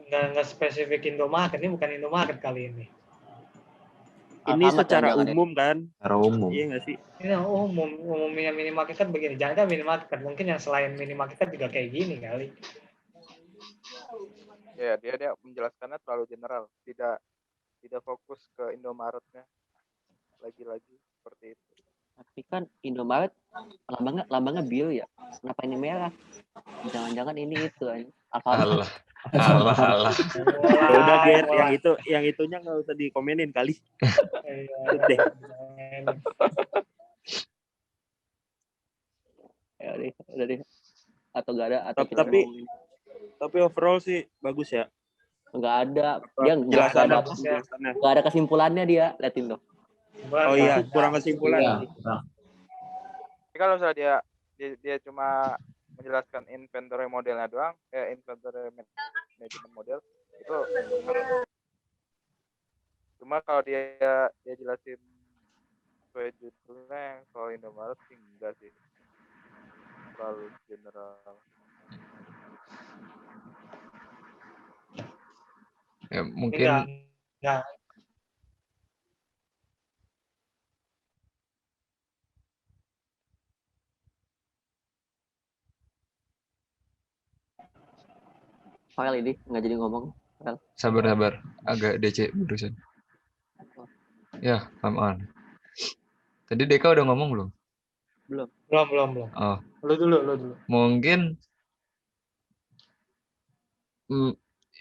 nggak spesifik Indomaret, ini bukan Indomaret kali ini. Ini secara umum kan? Secara umum. Iya nggak sih? Ini umumnya minimarket kan begini. Jangan kan minimarket, mungkin yang selain minimarket juga kayak gini kali. Ya, dia menjelaskannya terlalu general, tidak fokus ke Indomaretnya. Lagi-lagi seperti itu. Tapi kan Indomaret lambangnya biru ya. Kenapa ini merah? Jangan-jangan ini itu Allah. Udah Ger, yang itunya nggak usah dikomenin kali. Deh. Ya udah deh. Atau nggak ada atau kita tapi overall sih bagus ya. Nggak ada, dia nggak ada kesimpulannya dia, liatin tuh. Oh iya, kurang kesimpulan. Iya, Jadi kalau misalnya dia cuma menjelaskan inventory modelnya doang, inventory management model itu cuma kalau dia jelasin sesuai judulnya yang soal Indomaret sih enggak sih, terlalu general. Ya, mungkin enggak. File ini nggak jadi ngomong. Sabar, agak DC barusan. Ya, come on. Tadi Deka udah ngomong belum? Belum. Oh. Lu dulu. Mungkin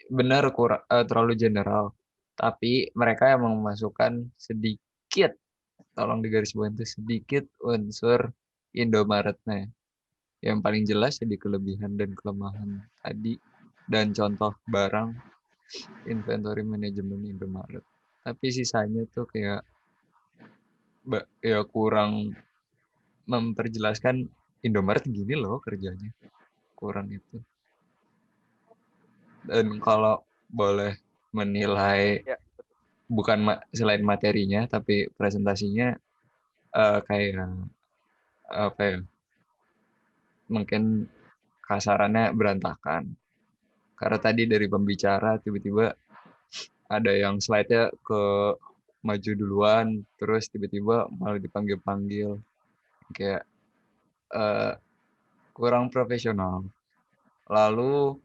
benar terlalu general, tapi mereka yang memasukkan sedikit, tolong digarisbawahi, sedikit unsur Indomaretnya. Yang paling jelas jadi kelebihan dan kelemahan tadi dan contoh barang inventory management Indomaret. Tapi sisanya tuh kayak ya kurang memperjelaskan Indomaret gini loh kerjanya, kurang itu. Dan kalau boleh menilai bukan selain materinya tapi presentasinya kayak apa ya, mungkin kasarannya berantakan karena tadi dari pembicara tiba-tiba ada yang slide-nya ke maju duluan terus tiba-tiba malah dipanggil-panggil kayak kurang profesional. Lalu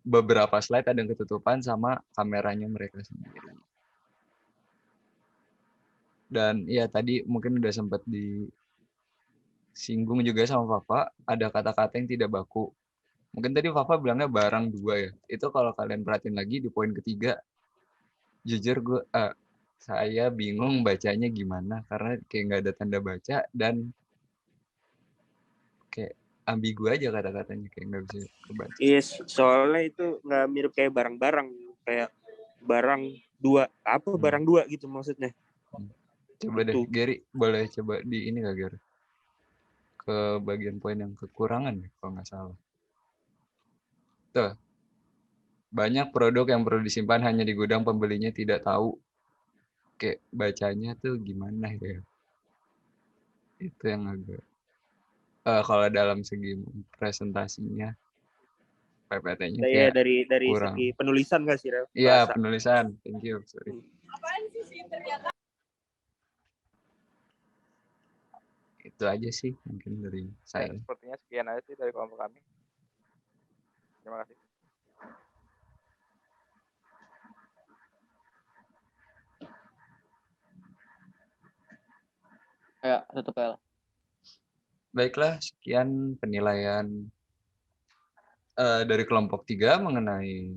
beberapa slide ada yang ketutupan sama kameranya mereka sendiri. Dan ya tadi mungkin udah sempat disinggung juga sama Fafa, ada kata-kata yang tidak baku. Mungkin tadi Fafa bilangnya barang 2 ya. Itu kalau kalian perhatiin lagi di poin ketiga, jujur saya bingung bacanya gimana karena kayak nggak ada tanda baca dan kayak ambigu aja kata-katanya, kayak nggak bisa kebaca. Yes, soalnya itu nggak mirip kayak barang-barang, kayak barang 2. Apa barang 2 gitu maksudnya? Coba deh, Gary, boleh coba di ini nggak, Gary? Ke bagian poin yang kekurangan ya, kalau nggak salah. Tuh, banyak produk yang perlu disimpan hanya di gudang, pembelinya tidak tahu. Kayak bacanya tuh gimana ya? Itu yang agak kalau dalam segi presentasinya PPT-nya Iya, kayak dari kurang. segi penulisan nggak sih, Rel? Iya, penulisan. Thank you. Sorry. Apaan sih ternyata? Itu aja sih mungkin dari saya. Sepertinya sekian aja sih dari kelompok kami. Terima kasih. Ya, tutup ya. Baiklah, sekian penilaian dari kelompok 3 mengenai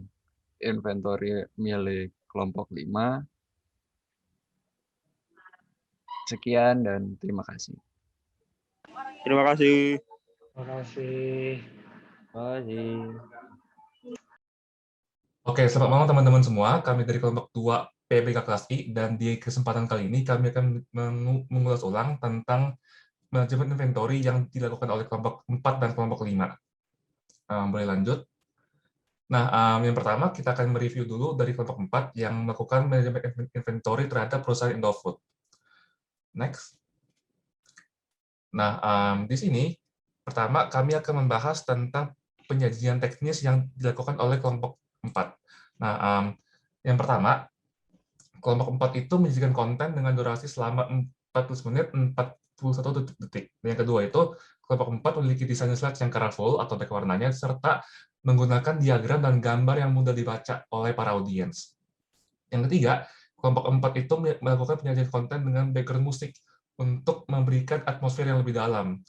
inventory milik kelompok 5. Sekian dan terima kasih. Terima kasih. Oke, selamat malam teman-teman semua. Kami dari kelompok 2 PBK kelas I, dan di kesempatan kali ini kami akan mengulas ulang tentang manajemen inventory yang dilakukan oleh kelompok 4 dan kelompok 5. Boleh lanjut. Nah, yang pertama kita akan mereview dulu dari kelompok 4 yang melakukan manajemen inventory terhadap perusahaan Indofood. Next. Nah, di sini pertama kami akan membahas tentang penyajian teknis yang dilakukan oleh kelompok 4. Nah, yang pertama, kelompok 4 itu menyajikan konten dengan durasi selama 14 menit 41 detik. Dan yang kedua itu, kelompok 4 memiliki desain slide yang colorful atau baik warnanya, serta menggunakan diagram dan gambar yang mudah dibaca oleh para audiens. Yang ketiga, kelompok 4 itu melakukan penyajian konten dengan background musik untuk memberikan atmosfer yang lebih dalam.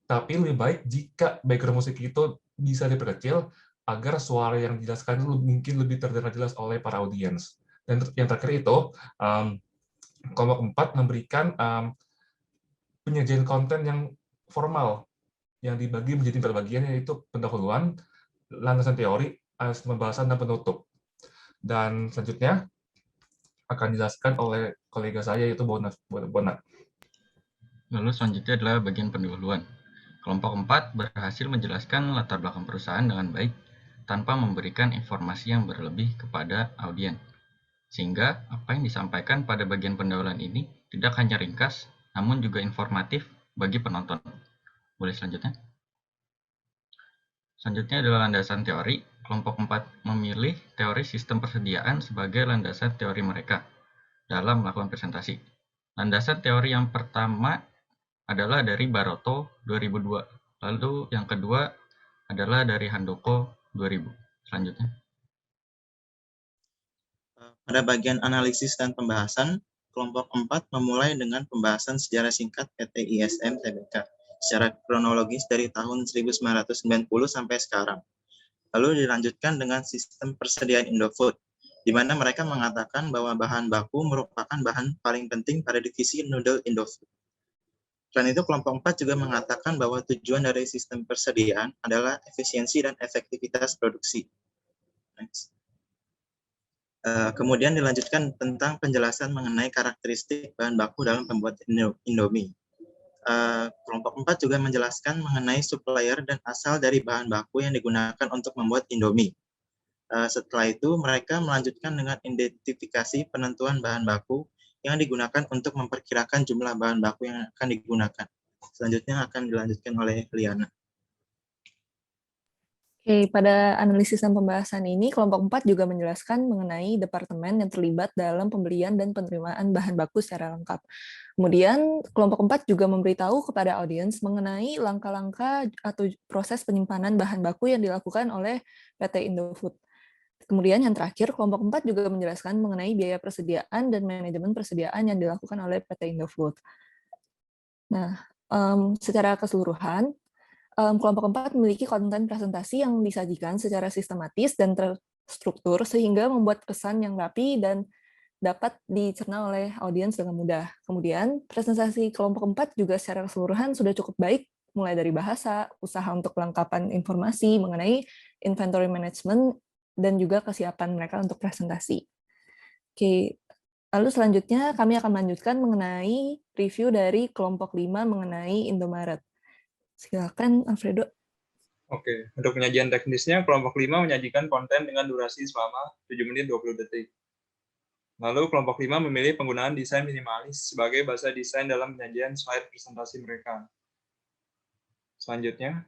Tapi lebih baik jika background musik itu bisa diperkecil agar suara yang dijelaskan itu mungkin lebih terdengar jelas oleh para audiens. Dan yang terakhir itu, kelompok 4 memberikan penyajian konten yang formal yang dibagi menjadi bagian, yaitu pendahuluan, landasan teori, analisis pembahasan, dan penutup. Dan selanjutnya akan dijelaskan oleh kolega saya, yaitu Bonat. Lalu selanjutnya adalah bagian pendahuluan. Kelompok 4 berhasil menjelaskan latar belakang perusahaan dengan baik tanpa memberikan informasi yang berlebih kepada audien. Sehingga apa yang disampaikan pada bagian pendahuluan ini tidak hanya ringkas, namun juga informatif bagi penonton. Boleh selanjutnya? Selanjutnya adalah landasan teori. Kelompok 4 memilih teori sistem persediaan sebagai landasan teori mereka dalam melakukan presentasi. Landasan teori yang pertama adalah dari Baroto 2002. Lalu yang kedua adalah dari Handoko 2000. Selanjutnya. Pada bagian analisis dan pembahasan, kelompok 4 memulai dengan pembahasan sejarah singkat PT ISM Tbk secara kronologis dari tahun 1990 sampai sekarang. Lalu dilanjutkan dengan sistem persediaan Indofood, di mana mereka mengatakan bahwa bahan baku merupakan bahan paling penting pada divisi noodle Indofood. Selain itu, kelompok 4 juga mengatakan bahwa tujuan dari sistem persediaan adalah efisiensi dan efektivitas produksi. Next. Kemudian dilanjutkan tentang penjelasan mengenai karakteristik bahan baku dalam pembuat Indomie. Kelompok 4 juga menjelaskan mengenai supplier dan asal dari bahan baku yang digunakan untuk membuat Indomie. Setelah itu, mereka melanjutkan dengan identifikasi penentuan bahan baku yang digunakan untuk memperkirakan jumlah bahan baku yang akan digunakan. Selanjutnya akan dilanjutkan oleh Liana. Oke, pada analisis dan pembahasan ini, kelompok 4 juga menjelaskan mengenai departemen yang terlibat dalam pembelian dan penerimaan bahan baku secara lengkap. Kemudian, kelompok 4 juga memberitahu kepada audiens mengenai langkah-langkah atau proses penyimpanan bahan baku yang dilakukan oleh PT Indofood. Kemudian yang terakhir, kelompok 4 juga menjelaskan mengenai biaya persediaan dan manajemen persediaan yang dilakukan oleh PT Indofood. Nah, secara keseluruhan, kelompok 4 memiliki konten presentasi yang disajikan secara sistematis dan terstruktur sehingga membuat pesan yang rapi dan dapat dicerna oleh audiens dengan mudah. Kemudian, presentasi kelompok 4 juga secara keseluruhan sudah cukup baik, mulai dari bahasa, usaha untuk kelengkapan informasi mengenai inventory management, dan juga kesiapan mereka untuk presentasi. Oke, lalu selanjutnya kami akan melanjutkan mengenai review dari kelompok 5 mengenai Indomaret. Silakan, Alfredo. Oke, untuk penyajian teknisnya, kelompok 5 menyajikan konten dengan durasi selama 7 menit 20 detik. Lalu kelompok 5 memilih penggunaan desain minimalis sebagai bahasa desain dalam penyajian slide presentasi mereka. Selanjutnya.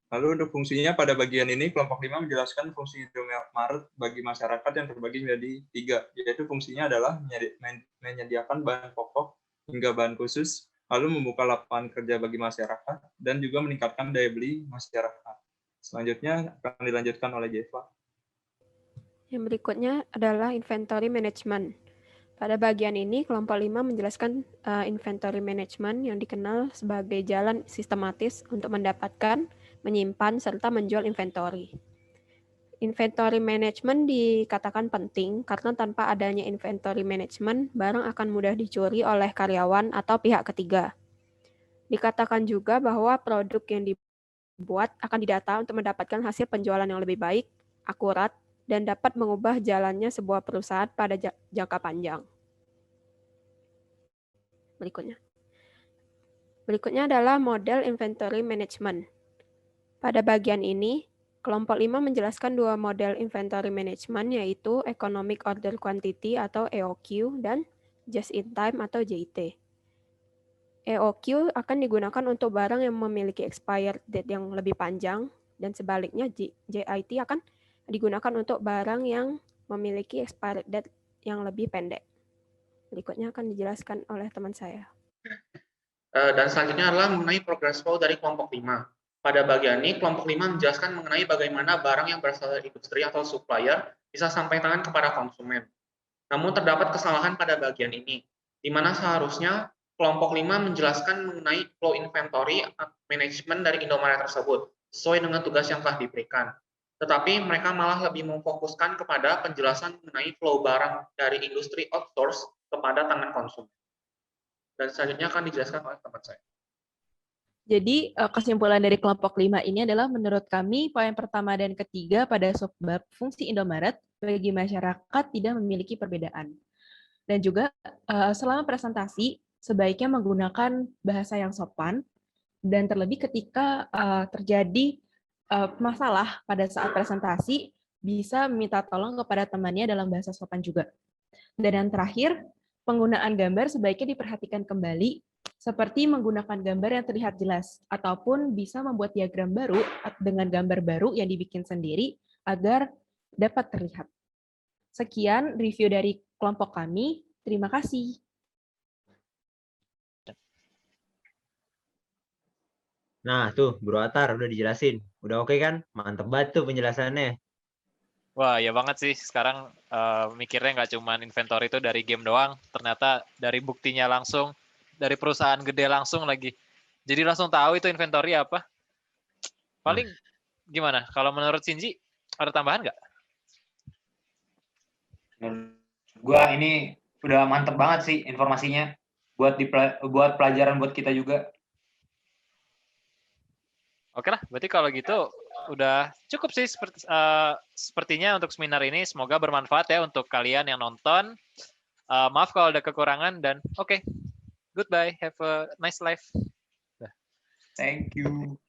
Lalu untuk fungsinya pada bagian ini, kelompok 5 menjelaskan fungsi Indomaret bagi masyarakat yang terbagi menjadi 3, yaitu fungsinya adalah menyediakan bahan pokok hingga bahan khusus, lalu membuka lapangan kerja bagi masyarakat, dan juga meningkatkan daya beli masyarakat. Selanjutnya akan dilanjutkan oleh Jeva. Yang berikutnya adalah inventory management. Pada bagian ini, kelompok 5 menjelaskan inventory management yang dikenal sebagai jalan sistematis untuk mendapatkan, menyimpan, serta menjual inventory. Inventory management dikatakan penting karena tanpa adanya inventory management, barang akan mudah dicuri oleh karyawan atau pihak ketiga. Dikatakan juga bahwa produk yang dibuat akan didata untuk mendapatkan hasil penjualan yang lebih baik, akurat, dan dapat mengubah jalannya sebuah perusahaan pada jangka panjang. Berikutnya adalah model inventory management. Pada bagian ini, kelompok 5 menjelaskan dua model inventory management, yaitu Economic Order Quantity atau EOQ dan Just in Time atau JIT. EOQ akan digunakan untuk barang yang memiliki expired date yang lebih panjang, dan sebaliknya JIT akan digunakan untuk barang yang memiliki expired date yang lebih pendek. Berikutnya akan dijelaskan oleh teman saya. Dan selanjutnya adalah mengenai progress flow dari kelompok 5. Pada bagian ini, kelompok 5 menjelaskan mengenai bagaimana barang yang berasal dari industri atau supplier bisa sampai tangan kepada konsumen. Namun terdapat kesalahan pada bagian ini, di mana seharusnya kelompok 5 menjelaskan mengenai flow inventory management dari Indomaret tersebut, sesuai dengan tugas yang telah diberikan. Tetapi mereka malah lebih memfokuskan kepada penjelasan mengenai flow barang dari industri outsource kepada tangan konsumen. Dan selanjutnya akan dijelaskan oleh teman saya. Jadi kesimpulan dari kelompok 5 ini adalah menurut kami poin pertama dan ketiga pada subbab fungsi Indomaret bagi masyarakat tidak memiliki perbedaan. Dan juga selama presentasi sebaiknya menggunakan bahasa yang sopan dan terlebih ketika terjadi masalah pada saat presentasi bisa meminta tolong kepada temannya dalam bahasa sopan juga. Dan yang terakhir, penggunaan gambar sebaiknya diperhatikan kembali seperti menggunakan gambar yang terlihat jelas, ataupun bisa membuat diagram baru dengan gambar baru yang dibikin sendiri agar dapat terlihat. Sekian review dari kelompok kami. Terima kasih. Nah, tuh Bro Atar udah dijelasin. Udah oke kan? Mantep banget tuh penjelasannya. Wah, ya banget sih. Sekarang mikirnya nggak cuma inventory itu dari game doang, ternyata dari buktinya langsung, dari perusahaan gede langsung lagi. Jadi langsung tahu itu inventory apa. Paling gimana? Kalau menurut Shinji, ada tambahan nggak? Gua ini udah mantep banget sih informasinya. Buat pelajaran buat kita juga. Oke lah, berarti kalau gitu udah cukup sih sepertinya untuk seminar ini. Semoga bermanfaat ya untuk kalian yang nonton. Maaf kalau ada kekurangan dan oke. Goodbye, have a nice life. Thank you.